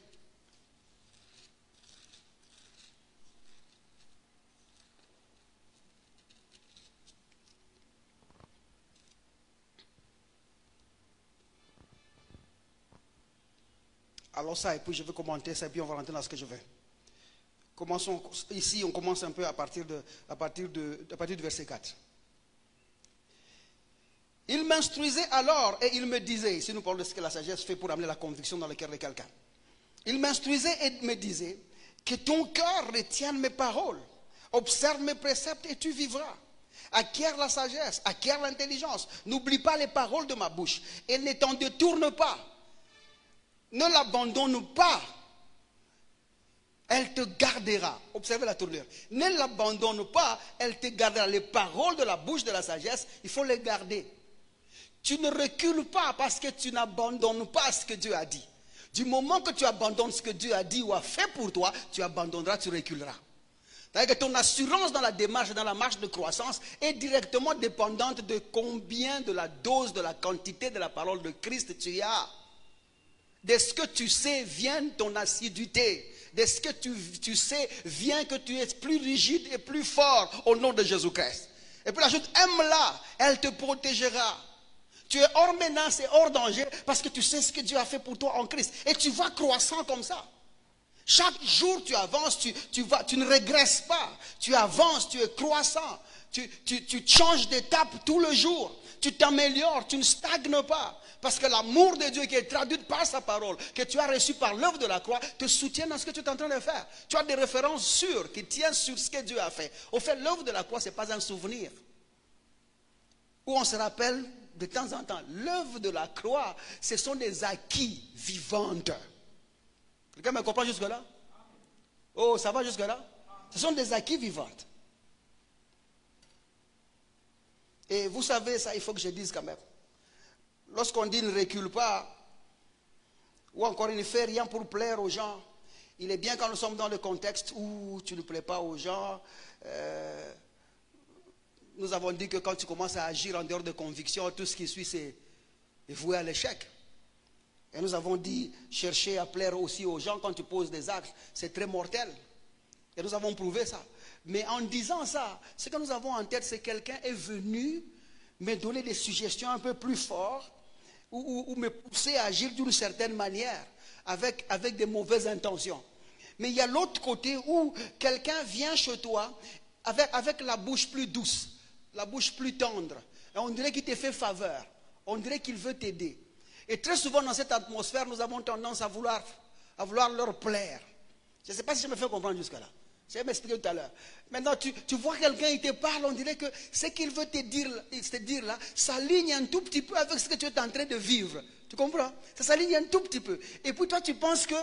Alors ça, et puis je vais commenter ça, et puis on va rentrer dans ce que je veux. Commençons, ici on commence un peu à partir du verset 4. Il m'instruisait alors et il me disait, ici nous parlons de ce que la sagesse fait pour amener la conviction dans le cœur de quelqu'un. Il m'instruisait et me disait, que ton cœur retienne mes paroles, observe mes préceptes et tu vivras. Acquiert la sagesse, acquiert l'intelligence, n'oublie pas les paroles de ma bouche et ne t'en détourne pas. Ne l'abandonne pas. Elle te gardera. Observez la tournure. Ne l'abandonne pas. Elle te gardera. Les paroles de la bouche de la sagesse, il faut les garder. Tu ne recules pas parce que tu n'abandonnes pas ce que Dieu a dit. Du moment que tu abandonnes ce que Dieu a dit ou a fait pour toi, tu abandonneras, tu reculeras. C'est-à-dire que ton assurance dans la démarche, dans la marche de croissance est directement dépendante de combien de la dose, de la quantité de la parole de Christ tu as. De ce que tu sais vient ton assiduité. De ce que tu sais vient que tu es plus rigide et plus fort au nom de Jésus-Christ. Et puis ajoute, aime-la, elle te protégera. Tu es hors menace et hors danger parce que tu sais ce que Dieu a fait pour toi en Christ. Et tu vas croissant comme ça. Chaque jour tu avances, tu ne régresses pas. Tu avances, tu es croissant. Tu changes d'étape tout le jour. Tu t'améliores, tu ne stagnes pas. Parce que l'amour de Dieu qui est traduit par sa parole, que tu as reçu par l'œuvre de la croix, te soutient dans ce que tu es en train de faire. Tu as des références sûres qui tiennent sur ce que Dieu a fait. Au fait, l'œuvre de la croix, ce n'est pas un souvenir. Où on se rappelle de temps en temps. L'œuvre de la croix, ce sont des acquis vivants. Quelqu'un me comprend jusque-là? Oh, ça va jusque-là? Ce sont des acquis vivants. Et vous savez, ça, il faut que je dise quand même. Lorsqu'on dit ne recule pas, ou encore il ne fait rien pour plaire aux gens, il est bien quand nous sommes dans le contexte où tu ne plais pas aux gens. Nous avons dit que quand tu commences à agir en dehors de conviction, tout ce qui suit, c'est voué à l'échec. Et nous avons dit, chercher à plaire aussi aux gens quand tu poses des actes, c'est très mortel. Et nous avons prouvé ça. Mais en disant ça, ce que nous avons en tête, c'est que quelqu'un est venu me donner des suggestions un peu plus fortes ou me pousser à agir d'une certaine manière avec des mauvaises intentions. Mais il y a l'autre côté où quelqu'un vient chez toi avec la bouche plus douce, la bouche plus tendre. Et on dirait qu'il te fait faveur. On dirait qu'il veut t'aider. Et très souvent dans cette atmosphère, nous avons tendance à vouloir leur plaire. Je ne sais pas si je me fais comprendre jusque-là. Je vais m'expliquer tout à l'heure. Maintenant, tu vois quelqu'un, il te parle, on dirait que ce qu'il veut te dire là, s'aligne un tout petit peu avec ce que tu es en train de vivre. Tu comprends? Ça s'aligne un tout petit peu. Et puis toi, tu penses que,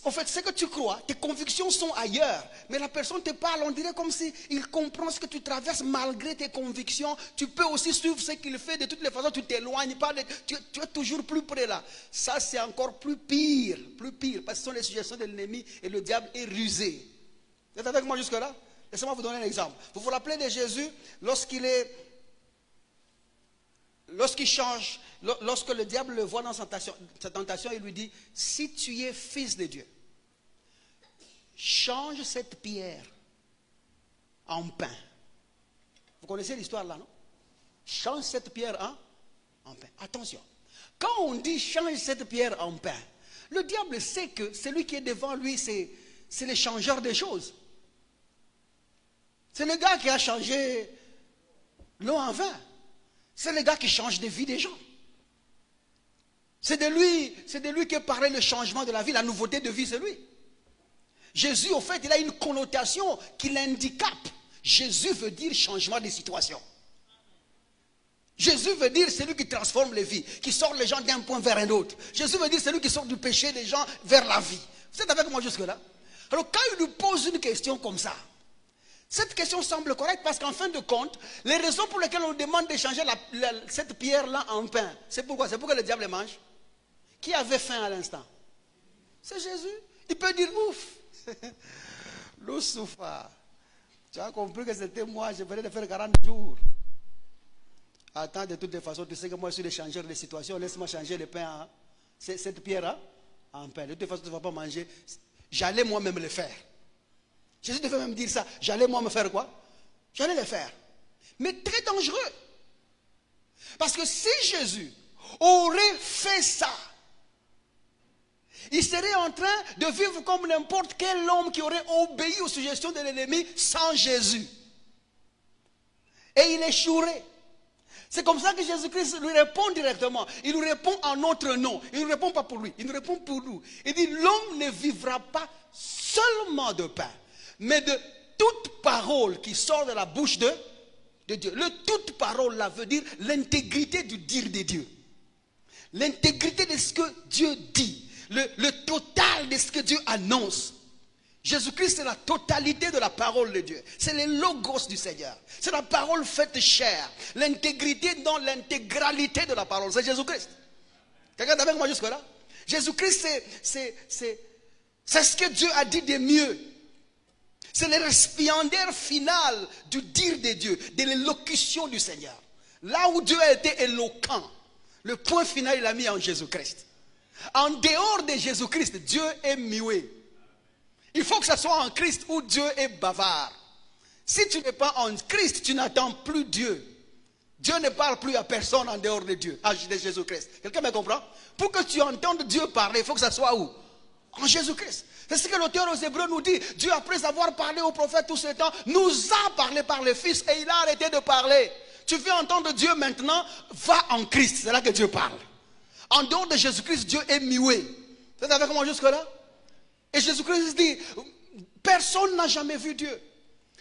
en fait, ce que tu crois, tes convictions sont ailleurs. Mais la personne te parle, on dirait comme s'il comprend ce que tu traverses malgré tes convictions. Tu peux aussi suivre ce qu'il fait. De toutes les façons, tu t'éloignes pas. Tu es toujours plus près là. Ça, c'est encore plus pire. Plus pire. Parce que ce sont les suggestions de l'ennemi et le diable est rusé. Vous êtes avec moi jusque-là? Laissez-moi vous donner un exemple. Vous vous rappelez de Jésus lorsqu'il change, lorsque le diable le voit dans sa tentation, il lui dit, si tu es fils de Dieu, change cette pierre en pain. Vous connaissez l'histoire là, non? Change cette pierre en pain. Attention, quand on dit change cette pierre en pain, le diable sait que celui qui est devant lui, c'est le changeur des choses. C'est le gars qui a changé l'eau en vin. C'est le gars qui change des vies des gens. C'est de lui qui parlait le changement de la vie, la nouveauté de vie, c'est lui. Jésus, au fait, il a une connotation qui l'handicape. Jésus veut dire changement de situation. Jésus veut dire celui qui transforme les vies, qui sort les gens d'un point vers un autre. Jésus veut dire celui qui sort du péché des gens vers la vie. Vous êtes avec moi jusque-là? Alors quand il nous pose une question comme ça, cette question semble correcte parce qu'en fin de compte, les raisons pour lesquelles on demande d'échanger cette pierre-là en pain, c'est pourquoi? C'est pour que le diable mange. Qui avait faim à l'instant? C'est Jésus. Il peut dire ouf. L'oussoufa. Tu as compris que c'était moi, je venais de faire 40 jours. Attends, de toutes les façons, tu sais que moi je suis le changeur de situation, laisse-moi changer le pain, cette pierre en pain. De toutes les façons, tu ne vas pas manger. J'allais moi-même le faire. Jésus devait même dire ça. J'allais moi me faire quoi? J'allais le faire. Mais très dangereux. Parce que si Jésus aurait fait ça, il serait en train de vivre comme n'importe quel homme qui aurait obéi aux suggestions de l'ennemi sans Jésus. Et il échouerait. C'est comme ça que Jésus-Christ lui répond directement. Il nous répond en notre nom. Il ne nous répond pas pour lui. Il nous répond pour nous. Il dit, l'homme ne vivra pas seulement de pain, mais de toute parole qui sort de la bouche de Dieu. Le toute parole là veut dire l'intégrité du dire de Dieu. L'intégrité de ce que Dieu dit. Le total de ce que Dieu annonce. Jésus-Christ, c'est la totalité de la parole de Dieu. C'est le logos du Seigneur. C'est la parole faite chair. L'intégrité dans l'intégralité de la parole. C'est Jésus-Christ. Quelqu'un est avec moi jusque-là? Jésus-Christ, c'est ce que Dieu a dit de mieux. C'est le récipiendaire final du dire de Dieu, de l'élocution du Seigneur. Là où Dieu a été éloquent, le point final, il l'a mis en Jésus-Christ. En dehors de Jésus-Christ, Dieu est muet. Il faut que ce soit en Christ où Dieu est bavard. Si tu n'es pas en Christ, tu n'attends plus Dieu. Dieu ne parle plus à personne en dehors de Dieu, de Jésus-Christ. Quelqu'un me comprend? Pour que tu entendes Dieu parler, il faut que ça soit où? En Jésus-Christ. C'est ce que l'auteur aux Hébreux nous dit. Dieu, après avoir parlé aux prophètes tout ce temps, nous a parlé par le Fils et il a arrêté de parler. Tu veux entendre Dieu maintenant, va en Christ. C'est là que Dieu parle. En dehors de Jésus-Christ, Dieu est muet. Vous êtes avec moi jusque-là? Et Jésus-Christ dit, personne n'a jamais vu Dieu.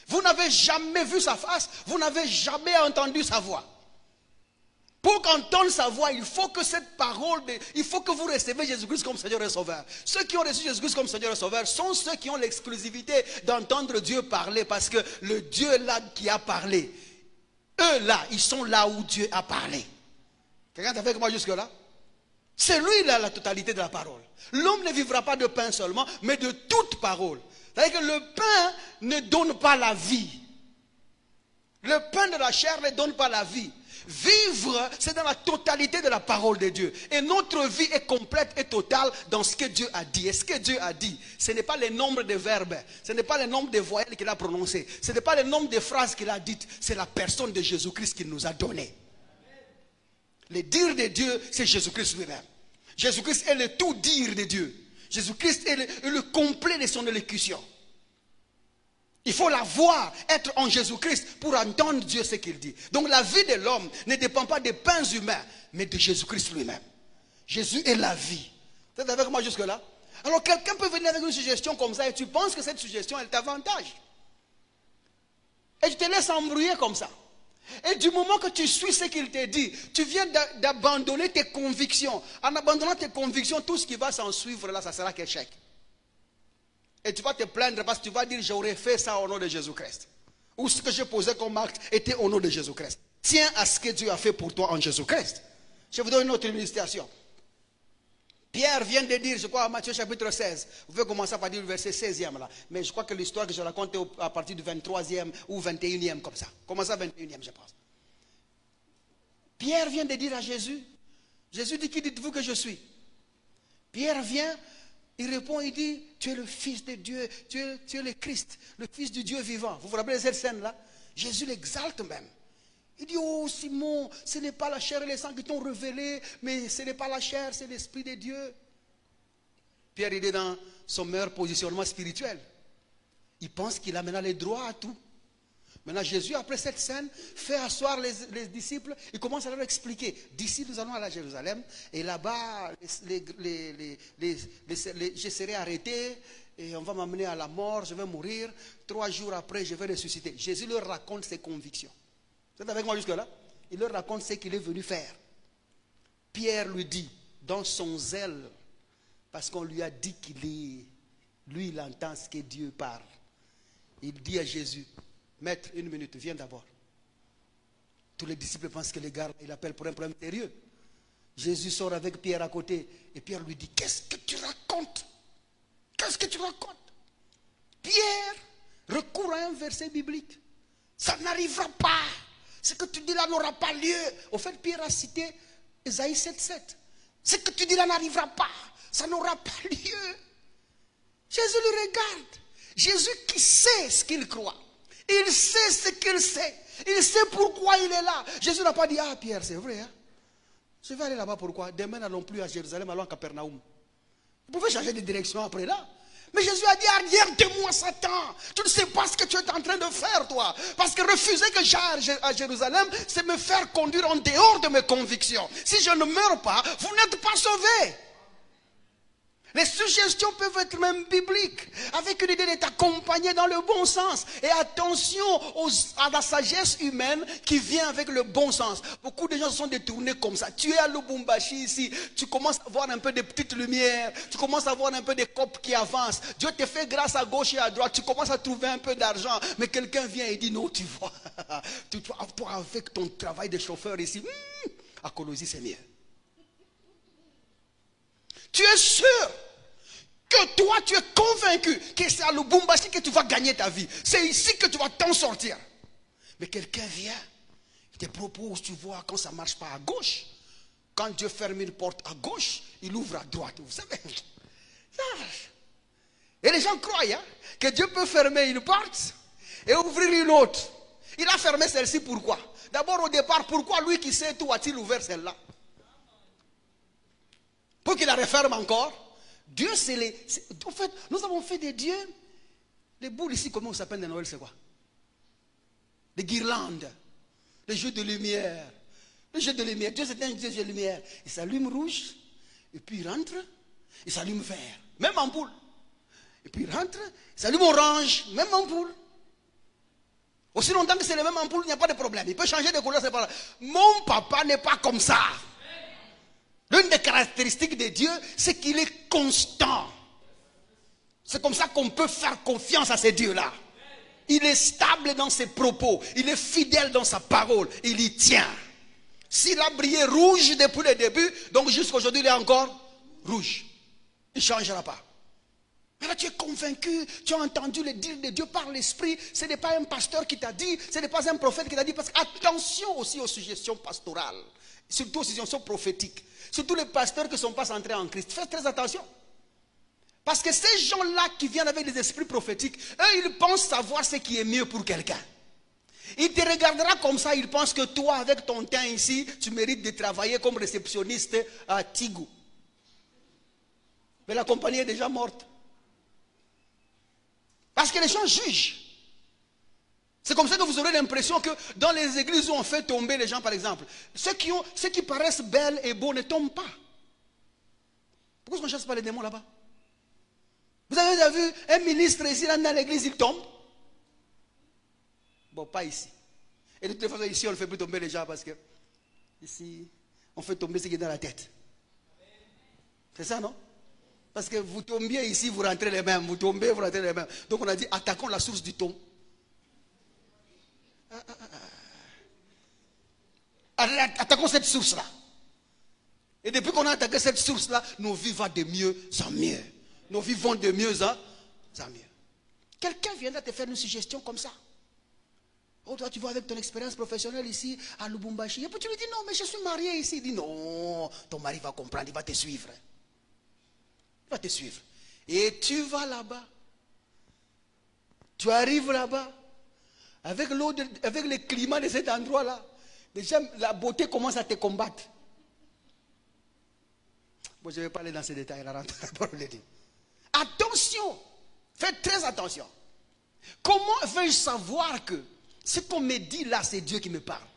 Vous n'avez jamais vu sa face, vous n'avez jamais entendu sa voix. Pour qu'entendre sa voix, il faut que cette parole, il faut que vous recevez Jésus-Christ comme Seigneur et Sauveur. Ceux qui ont reçu Jésus-Christ comme Seigneur et Sauveur sont ceux qui ont l'exclusivité d'entendre Dieu parler, parce que le Dieu là qui a parlé, eux là, ils sont là où Dieu a parlé. Quelqu'un est avec moi jusque-là? C'est lui là la totalité de la parole. L'homme ne vivra pas de pain seulement, mais de toute parole. C'est-à-dire que le pain ne donne pas la vie. Le pain de la chair ne donne pas la vie. Vivre, c'est dans la totalité de la parole de Dieu. Et notre vie est complète et totale dans ce que Dieu a dit. Et ce que Dieu a dit, ce n'est pas le nombre de verbes, ce n'est pas le nombre de voyelles qu'il a prononcées, ce n'est pas le nombre de phrases qu'il a dites, c'est la personne de Jésus-Christ qu'il nous a donné. Le dire de Dieu, c'est Jésus-Christ lui-même. Jésus-Christ est le tout dire de Dieu. Jésus-Christ est le complet de son élocution. Il faut la voir, être en Jésus-Christ pour entendre Dieu ce qu'il dit. Donc la vie de l'homme ne dépend pas des pains humains, mais de Jésus-Christ lui-même. Jésus est la vie. Vous êtes avec moi jusque-là? Alors quelqu'un peut venir avec une suggestion comme ça et tu penses que cette suggestion, elle t'avantage. Et tu te laisses embrouiller comme ça. Et du moment que tu suis ce qu'il te dit, tu viens d'abandonner tes convictions. En abandonnant tes convictions, tout ce qui va s'en suivre là, ça sera qu'échec. Et tu vas te plaindre parce que tu vas dire, j'aurais fait ça au nom de Jésus-Christ. Ou ce que j'ai posé comme acte était au nom de Jésus-Christ. Tiens à ce que Dieu a fait pour toi en Jésus-Christ. Je vous donne une autre illustration. Pierre vient de dire, je crois à Matthieu chapitre 16. Vous pouvez commencer par dire le verset 16e là. Mais je crois que l'histoire que je raconte est à partir du 23e ou 21e comme ça. Commencez à 21e je pense. Pierre vient de dire à Jésus. Jésus dit, qui dites-vous que je suis? Pierre vient, il répond, il dit, tu es le Fils de Dieu, tu es le Christ, le Fils du Dieu vivant. Vous vous rappelez de cette scène là? Jésus l'exalte même. Il dit, oh Simon, ce n'est pas la chair et le sang qui t'ont révélé, mais ce n'est pas la chair, c'est l'Esprit de Dieu. Pierre, il est dans son meilleur positionnement spirituel. Il pense qu'il a maintenant le droit à tout. Maintenant, Jésus, après cette scène, fait asseoir les disciples. Il commence à leur expliquer. D'ici, nous allons aller à Jérusalem. Et là-bas, je serai arrêté. Et on va m'amener à la mort. Je vais mourir. 3 jours après, je vais ressusciter. Jésus leur raconte ses convictions. Vous êtes avec moi jusque-là? Il leur raconte ce qu'il est venu faire. Pierre lui dit, dans son zèle, parce qu'on lui a dit lui, il entend ce que Dieu parle. Il dit à Jésus, Maître, 1 minute, viens d'abord. Tous les disciples pensent que le gars, il appelle pour un problème sérieux. Jésus sort avec Pierre à côté, et Pierre lui dit, qu'est-ce que tu racontes? Qu'est-ce que tu racontes? Pierre recourt à un verset biblique. Ça n'arrivera pas. Ce que tu dis là n'aura pas lieu. Au fait, Pierre a cité Ésaïe 7,7. Ce que tu dis là n'arrivera pas. Ça n'aura pas lieu. Jésus le regarde. Jésus qui sait ce qu'il croit. Il sait ce qu'il sait. Il sait pourquoi il est là. Jésus n'a pas dit, ah Pierre, c'est vrai. Hein? Je vais aller là-bas pourquoi? Demain, n'allons plus à Jérusalem, allons à Capernaum. Vous pouvez changer de direction après là. Mais Jésus a dit, arrière de moi Satan. Tu ne sais pas ce que tu es en train de faire toi. Parce que refuser que j'aille à Jérusalem, c'est me faire conduire en dehors de mes convictions. Si je ne meurs pas, vous n'êtes pas sauvés. Les suggestions peuvent être même bibliques, avec une idée de t'accompagner dans le bon sens. Et attention à la sagesse humaine qui vient avec le bon sens. Beaucoup de gens se sont détournés comme ça. Tu es à Lubumbashi ici, tu commences à voir un peu de petites lumières, tu commences à voir un peu des copes qui avancent. Dieu te fait grâce à gauche et à droite, tu commences à trouver un peu d'argent. Mais quelqu'un vient et dit, non, tu vois, toi avec ton travail de chauffeur ici, à Colosie c'est mieux. Tu es sûr que toi, tu es convaincu que c'est à Lubumbashi que tu vas gagner ta vie. C'est ici que tu vas t'en sortir. Mais quelqu'un vient, il te propose, tu vois, quand ça ne marche pas à gauche, quand Dieu ferme une porte à gauche, il ouvre à droite. Vous savez. Et les gens croient que Dieu peut fermer une porte et ouvrir une autre. Il a fermé celle-ci, pourquoi? D'abord, au départ, pourquoi lui qui sait tout a-t-il ouvert celle-là? Pour qu'il la referme encore. Dieu, c'est les... En fait, nous avons fait des dieux. Les boules ici, comment on s'appelle de Noël, c'est quoi? Des guirlandes. Le jeu de lumière. Le jeu de lumière. Dieu, c'est un jeu de lumière. Il s'allume rouge, et puis il rentre, il s'allume vert. Même ampoule. Et puis il rentre, il s'allume orange, même ampoule. Aussi longtemps que c'est le même ampoule, il n'y a pas de problème. Il peut changer de couleur, c'est pas grave. Mon papa n'est pas comme ça. L'une des caractéristiques de Dieu, c'est qu'il est constant. C'est comme ça qu'on peut faire confiance à ce Dieu-là. Il est stable dans ses propos. Il est fidèle dans sa parole. Il y tient. S'il a brillé rouge depuis le début, donc jusqu'à aujourd'hui, il est encore rouge. Il ne changera pas. Mais là, tu es convaincu, tu as entendu le dire de Dieu par l'esprit. Ce n'est pas un pasteur qui t'a dit, ce n'est pas un prophète qui t'a dit. Parce que attention aussi aux suggestions pastorales, surtout aux suggestions prophétiques. Surtout les pasteurs qui ne sont pas centrés en Christ. Faites très attention. Parce que ces gens-là qui viennent avec des esprits prophétiques, eux, ils pensent savoir ce qui est mieux pour quelqu'un. Il te regardera comme ça, il pense que toi, avec ton teint ici, tu mérites de travailler comme réceptionniste à Tigou. Mais la compagnie est déjà morte. Parce que les gens jugent. C'est comme ça que vous aurez l'impression que dans les églises où on fait tomber les gens, par exemple, ceux qui paraissent belles et beaux ne tombent pas. Pourquoi est-ce qu'on ne chasse pas les démons là-bas? Vous avez déjà vu un ministre ici, là, dans l'église, il tombe? Bon, pas ici. Et de toute façon, ici, on ne fait plus tomber les gens parce que ici, on fait tomber ce qui est dans la tête. C'est ça, non? Parce que vous tombiez ici, vous rentrez les mêmes. Vous tombez, vous rentrez les mêmes. Donc on a dit, attaquons la source du tombe. Attaquons cette source-là. Et depuis qu'on a attaqué cette source-là, nos vies vont de mieux en mieux. Nos vies vont de mieux en mieux. Quelqu'un viendra te faire une suggestion comme ça. Oh, toi, tu vas avec ton expérience professionnelle ici à Lubumbashi. Et puis tu lui dis, non, mais je suis marié ici. Il dit, non, ton mari va comprendre, il va te suivre. Il va te suivre. Et tu vas là-bas. Tu arrives là-bas. Avec le climat de cet endroit-là. Déjà, la beauté commence à te combattre. Bon, je ne vais pas aller dans ces détails. Attention. Faites très attention. Comment vais-je savoir que ce qu'on me dit là, c'est Dieu qui me parle?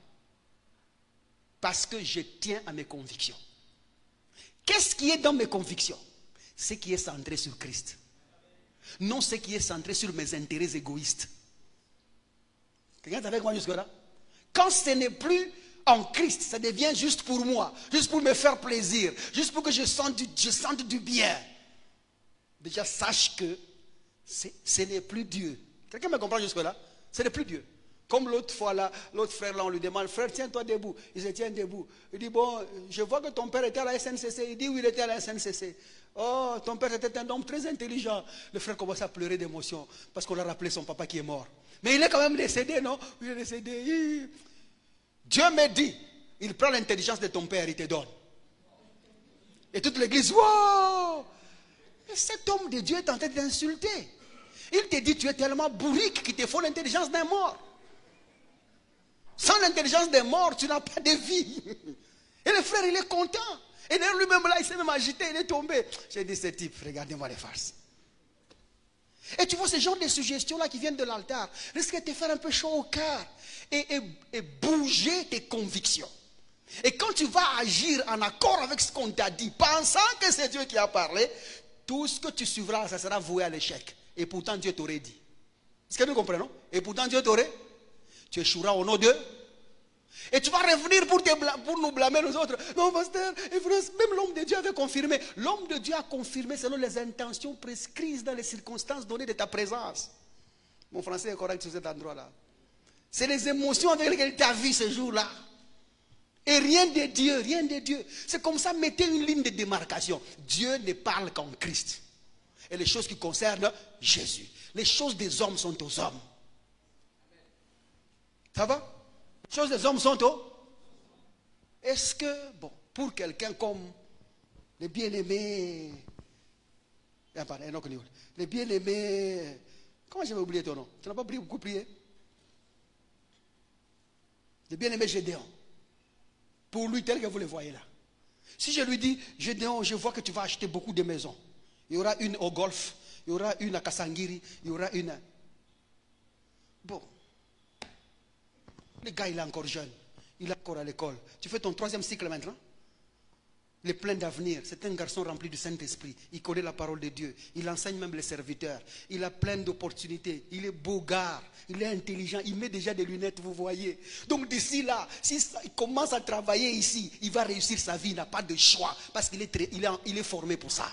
Parce que je tiens à mes convictions. Qu'est-ce qui est dans mes convictions? Ce qui est centré sur Christ. Non ce qui est centré sur mes intérêts égoïstes. Quelqu'un est avec moi jusque-là? Quand ce n'est plus en Christ, ça devient juste pour moi, juste pour me faire plaisir, juste pour que je sente du bien. Déjà, sache que ce n'est plus Dieu. Quelqu'un me comprend jusque-là? Ce n'est plus Dieu. Comme l'autre fois là, l'autre frère là, on lui demande, frère, tiens-toi debout. Il se tient debout. Il dit, bon, je vois que ton père était à la SNCC. Il dit, oui, il était à la SNCC. Oh, ton père était un homme très intelligent. Le frère commence à pleurer d'émotion parce qu'on a rappelé son papa qui est mort. Mais il est quand même décédé, non? Il est décédé. Dieu me dit, il prend l'intelligence de ton père, il te donne. Et toute l'église, wow! Et cet homme de Dieu est en train d'insulter. Il te dit, tu es tellement bourrique qu'il te faut l'intelligence d'un mort. Sans l'intelligence des morts, tu n'as pas de vie. Et le frère, il est content. Et d'ailleurs, lui-même là, il s'est même agité, il est tombé. J'ai dit, ce type, regardez-moi les farces. Et tu vois, ce genre de suggestions-là qui viennent de l'altar risquent de te faire un peu chaud au cœur et bouger tes convictions. Et quand tu vas agir en accord avec ce qu'on t'a dit, pensant que c'est Dieu qui a parlé, tout ce que tu suivras, ça sera voué à l'échec. Et pourtant, Dieu t'aurait dit. Est-ce que nous comprenons? Et pourtant, Dieu t'aurait. Tu échoueras au nom d'eux. Et tu vas revenir pour nous blâmer nous autres. Non, pasteur, même l'homme de Dieu avait confirmé. L'homme de Dieu a confirmé selon les intentions prescrites dans les circonstances données de ta présence. Mon français est correct sur cet endroit-là. C'est les émotions avec lesquelles tu as vu ce jour-là. Et rien de Dieu, rien de Dieu. C'est comme ça, mettez une ligne de démarcation. Dieu ne parle qu'en Christ. Et les choses qui concernent Jésus. Les choses des hommes sont aux hommes. Ça va? Les choses des hommes sont aux... Est-ce que, bon, pour quelqu'un comme les bien-aimés... Les bien-aimés... Comment j'avais oublié ton nom? Tu n'as pas beaucoup prié? Les bien-aimés Gédéon. Pour lui, tel que vous le voyez là. Si je lui dis, Gédéon, je vois que tu vas acheter beaucoup de maisons. Il y aura une au Golfe, il y aura une à Kassangiri, il y aura une... Bon. Le gars, il est encore jeune. Il est encore à l'école. Tu fais ton 3e cycle maintenant. Il est plein d'avenir. C'est un garçon rempli du Saint-Esprit. Il connaît la parole de Dieu. Il enseigne même les serviteurs. Il a plein d'opportunités. Il est beau gars. Il est intelligent. Il met déjà des lunettes, vous voyez. Donc d'ici là, il commence à travailler ici, il va réussir sa vie. Il n'a pas de choix. Parce qu'il est formé pour ça.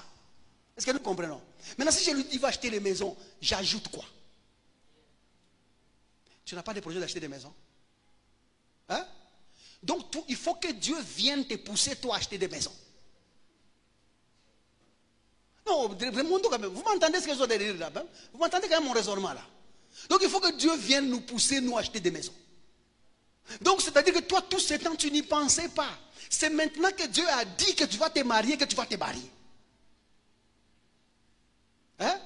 Est-ce que nous comprenons? Maintenant, si je lui dis, il va acheter des maisons, j'ajoute quoi? Tu n'as pas de projet d'acheter des maisons? Hein? Donc, il faut que Dieu vienne te pousser, toi, à acheter des maisons. Non, vous m'entendez ce que je dois dire là? Vous m'entendez quand même mon raisonnement là? Donc, il faut que Dieu vienne nous pousser, nous, à acheter des maisons. Donc, c'est-à-dire que toi, tout ce temps, tu n'y pensais pas. C'est maintenant que Dieu a dit que tu vas te marier, que tu vas te marier. Hein?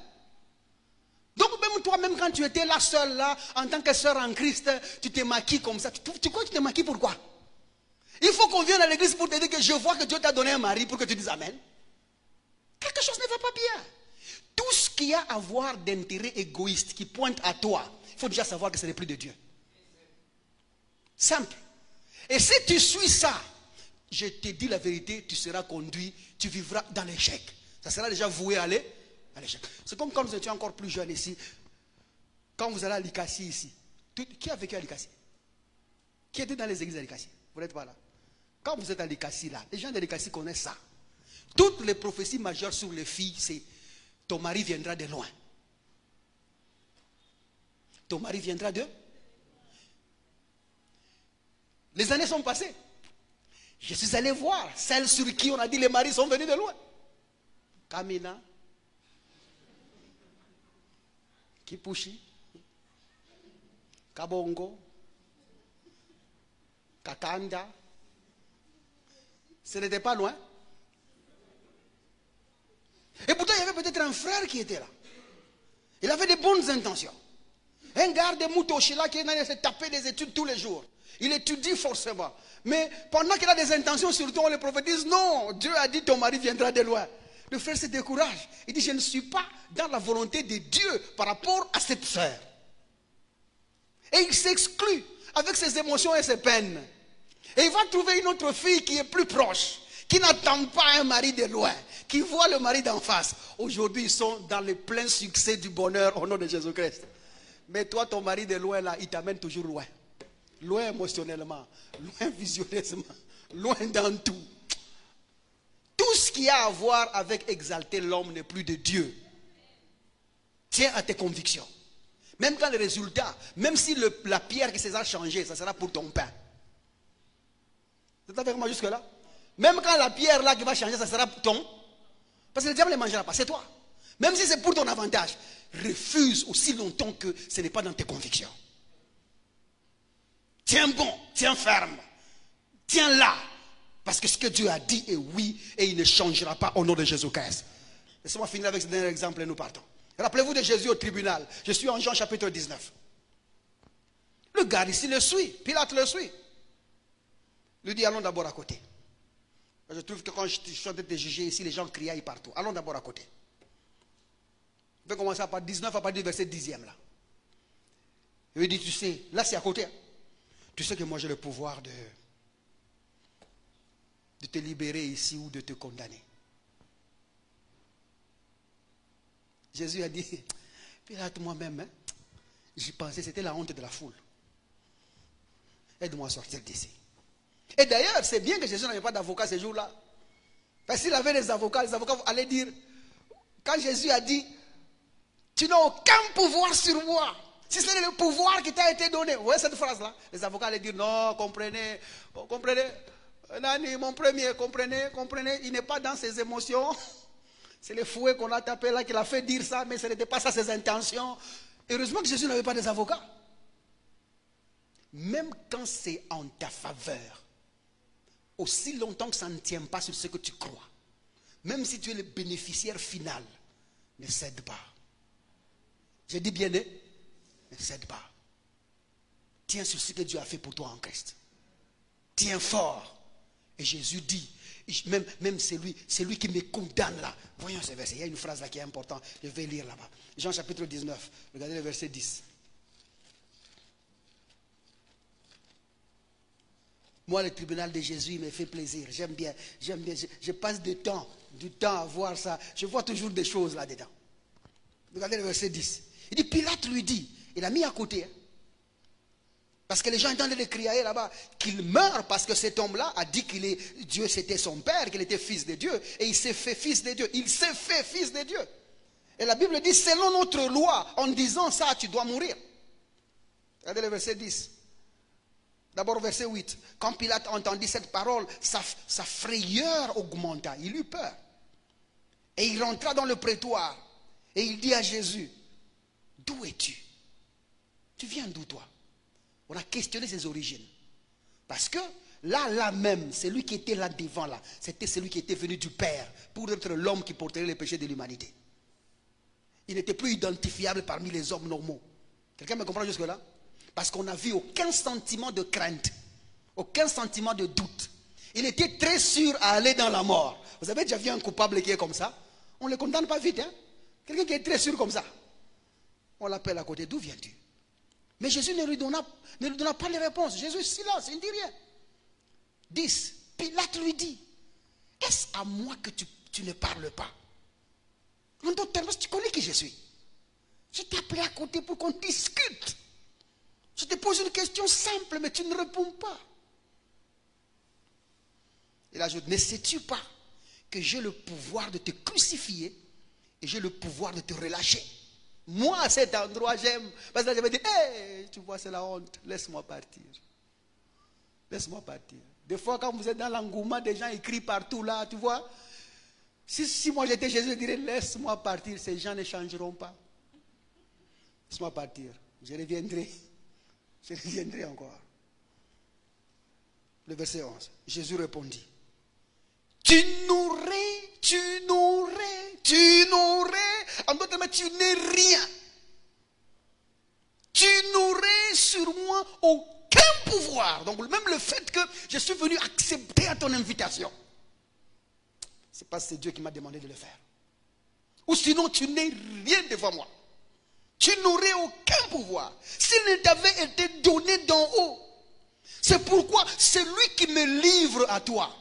Donc, même toi, même quand tu étais là, seule là, en tant que sœur en Christ, tu te maquilles comme ça. Tu crois que tu te maquilles pourquoi? Il faut qu'on vienne à l'église pour te dire que je vois que Dieu t'a donné un mari pour que tu dises Amen. Quelque chose ne va pas bien. Tout ce qui a à voir d'intérêt égoïste qui pointe à toi, il faut déjà savoir que ce n'est plus de Dieu. Simple. Et si tu suis ça, je te dis la vérité, tu seras conduit, tu vivras dans l'échec. Ça sera déjà voué à l'échec. C'est comme quand vous étiez encore plus jeune ici. Quand vous allez à l'Ikassi ici. Qui a vécu à l'Ikassi? Qui était dans les églises à l'Ikassi? Vous n'êtes pas là. Quand vous êtes à l'Ikassi là, les gens de l'Ikassi connaissent ça. Toutes les prophéties majeures sur les filles, c'est ton mari viendra de loin. Ton mari viendra de... Les années sont passées. Je suis allé voir celles sur qui on a dit les maris sont venus de loin. Kamina, Kipushi, Kabongo, Kakanda. Ce n'était pas loin. Et pourtant, il y avait peut-être un frère qui était là. Il avait de bonnes intentions. Un gars de Moutoshila qui est allé se taper des études tous les jours. Il étudie forcément. Mais pendant qu'il a des intentions, surtout on le prophétise, non, Dieu a dit ton mari viendra de loin. Le frère se décourage. Il dit, je ne suis pas dans la volonté de Dieu par rapport à cette sœur. Et il s'exclut avec ses émotions et ses peines. Et il va trouver une autre fille qui est plus proche, qui n'attend pas un mari de loin, qui voit le mari d'en face. Aujourd'hui, ils sont dans le plein succès du bonheur au nom de Jésus-Christ. Mais toi, ton mari de loin, là, il t'amène toujours loin. Loin émotionnellement, loin visionneusement, loin dans tout. Tout ce qui a à voir avec exalter l'homme n'est plus de Dieu. Tiens à tes convictions. Même quand les résultats, même si la pierre qui s'est changée, ça sera pour ton pain. Vous êtes avec moi jusque là? Même quand la pierre là qui va changer, ça sera ton. Parce que le diable ne mangera pas, c'est toi. Même si c'est pour ton avantage, refuse aussi longtemps que ce n'est pas dans tes convictions. Tiens bon, tiens ferme, tiens là. Parce que ce que Dieu a dit est oui et il ne changera pas au nom de Jésus-Christ. Laissez-moi finir avec ce dernier exemple et nous partons. Rappelez-vous de Jésus au tribunal. Je suis en Jean chapitre 19. Le gars ici le suit. Pilate le suit. Il lui dit allons d'abord à côté. Je trouve que quand je suis en train de te juger ici, les gens criaient partout. Allons d'abord à côté. Je vais commencer à partir 19 à partir du verset 10e là. Il lui dit tu sais, là c'est à côté. Tu sais que moi j'ai le pouvoir de te libérer ici ou de te condamner. Jésus a dit, Pilate moi-même, hein, j'y pensais, c'était la honte de la foule. Aide-moi à sortir d'ici. Et d'ailleurs, c'est bien que Jésus n'avait pas d'avocat ces jours-là. Parce qu'il avait des avocats, les avocats allaient dire, quand Jésus a dit, tu n'as aucun pouvoir sur moi. Si c'est le pouvoir qui t'a été donné. Vous voyez cette phrase-là? Les avocats allaient dire, non, comprenez. Nani, mon premier, comprenez, il n'est pas dans ses émotions. C'est le fouet qu'on a tapé là qui l'a fait dire ça, mais ce n'était pas ça ses intentions. Heureusement que Jésus n'avait pas des avocats. Même quand c'est en ta faveur, aussi longtemps que ça ne tient pas sur ce que tu crois, même si tu es le bénéficiaire final, ne cède pas. J'ai dit bien, ne cède pas. Tiens sur ce que Dieu a fait pour toi en Christ. Tiens fort. Et Jésus dit, même c'est lui qui me condamne là. Voyons ce verset, il y a une phrase là qui est importante. Je vais lire là-bas. Jean chapitre 19, regardez le verset 10. Moi, le tribunal de Jésus me fait plaisir. J'aime bien. Je passe du temps à voir ça. Je vois toujours des choses là-dedans. Regardez le verset 10. Il dit, Pilate lui dit, il a mis à côté. Hein, parce que les gens entendaient les crier là-bas qu'il meurt parce que cet homme-là a dit qu'il est Dieu, c'était son père, qu'il était fils de Dieu. Et il s'est fait fils de Dieu. Il s'est fait fils de Dieu. Et la Bible dit, selon notre loi, en disant ça, tu dois mourir. Regardez le verset 10. D'abord verset 8. Quand Pilate entendit cette parole, sa frayeur augmenta. Il eut peur. Et il rentra dans le prétoire. Et il dit à Jésus, d'où es-tu? Tu viens d'où toi? On a questionné ses origines. Parce que là même, celui qui était là devant là, c'était celui qui était venu du Père pour être l'homme qui porterait les péchés de l'humanité. Il n'était plus identifiable parmi les hommes normaux. Quelqu'un me comprend jusque-là? Parce qu'on n'a vu aucun sentiment de crainte, aucun sentiment de doute. Il était très sûr à aller dans la mort. Vous avez déjà vu un coupable qui est comme ça? On ne le condamne pas vite. Hein? Quelqu'un qui est très sûr comme ça. On l'appelle à côté. D'où viens-tu? Mais Jésus ne lui donna pas les réponses. Jésus, silence, il ne dit rien. 10. Pilate lui dit, est-ce à moi que tu ne parles pas? En d'autres termes, tu connais qui je suis. Je t'ai appelé à côté pour qu'on discute. Je te pose une question simple, mais tu ne réponds pas. Il ajoute, ne sais-tu pas que j'ai le pouvoir de te crucifier et j'ai le pouvoir de te relâcher? Moi, à cet endroit, j'aime. Parce que là, je me dis, hey, tu vois, c'est la honte. Laisse-moi partir. Laisse-moi partir. Des fois, quand vous êtes dans l'engouement, des gens écrivent partout là, tu vois. Si moi j'étais Jésus, je dirais, laisse-moi partir. Ces gens ne changeront pas. Laisse-moi partir. Je reviendrai. Je reviendrai encore. Le verset 11. Jésus répondit, tu n'aurais. En d'autres termes, tu n'es rien. Tu n'aurais sur moi aucun pouvoir. Donc même le fait que je suis venu accepter à ton invitation, c'est parce que c'est Dieu qui m'a demandé de le faire. Ou sinon tu n'es rien devant moi. Tu n'aurais aucun pouvoir s'il ne t'avait été donné d'en haut. C'est pourquoi celui qui me livre à toi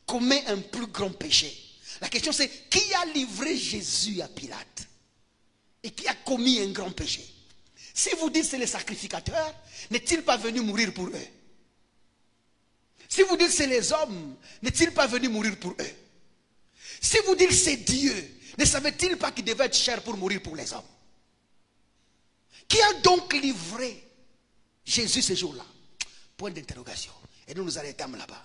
commet un plus grand péché. La question c'est, qui a livré Jésus à Pilate et qui a commis un grand péché? Si vous dites c'est les sacrificateurs, n'est-il pas venu mourir pour eux? Si vous dites c'est les hommes, n'est-il pas venu mourir pour eux? Si vous dites c'est Dieu, ne savait-il pas qu'il devait être cher pour mourir pour les hommes? Qui a donc livré Jésus ce jour-là? Point d'interrogation. Et nous nous arrêtons là-bas.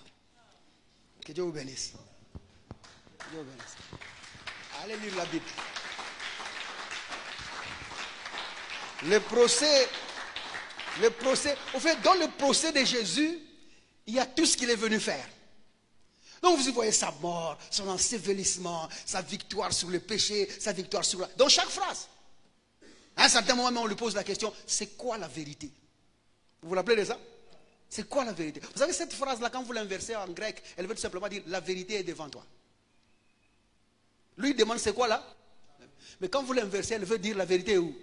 Que Dieu vous bénisse. Que Dieu vous bénisse. Allez lire la Bible. Le procès, au fait, dans le procès de Jésus, il y a tout ce qu'il est venu faire. Donc vous y voyez sa mort, son ensevelissement, sa victoire sur le péché, sa victoire sur la... Dans chaque phrase. À un certain moment, on lui pose la question, c'est quoi la vérité? Vous vous rappelez de ça? C'est quoi la vérité? Vous savez, cette phrase-là, quand vous l'inversez en grec, elle veut tout simplement dire, la vérité est devant toi. Lui, il demande, c'est quoi là? Mais quand vous l'inversez, elle veut dire, la vérité est où?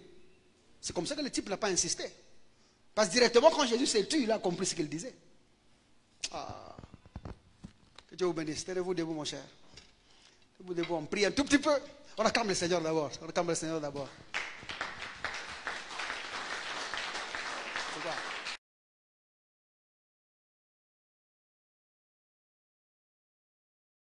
C'est comme ça que le type n'a pas insisté. Parce que directement, quand Jésus s'est tué, il a compris ce qu'il disait. Ah. Que Dieu vous bénisse. Tenez-vous debout, mon cher. Tenez-vous debout, on prie un tout petit peu. On acclame le Seigneur d'abord. On acclame le Seigneur d'abord.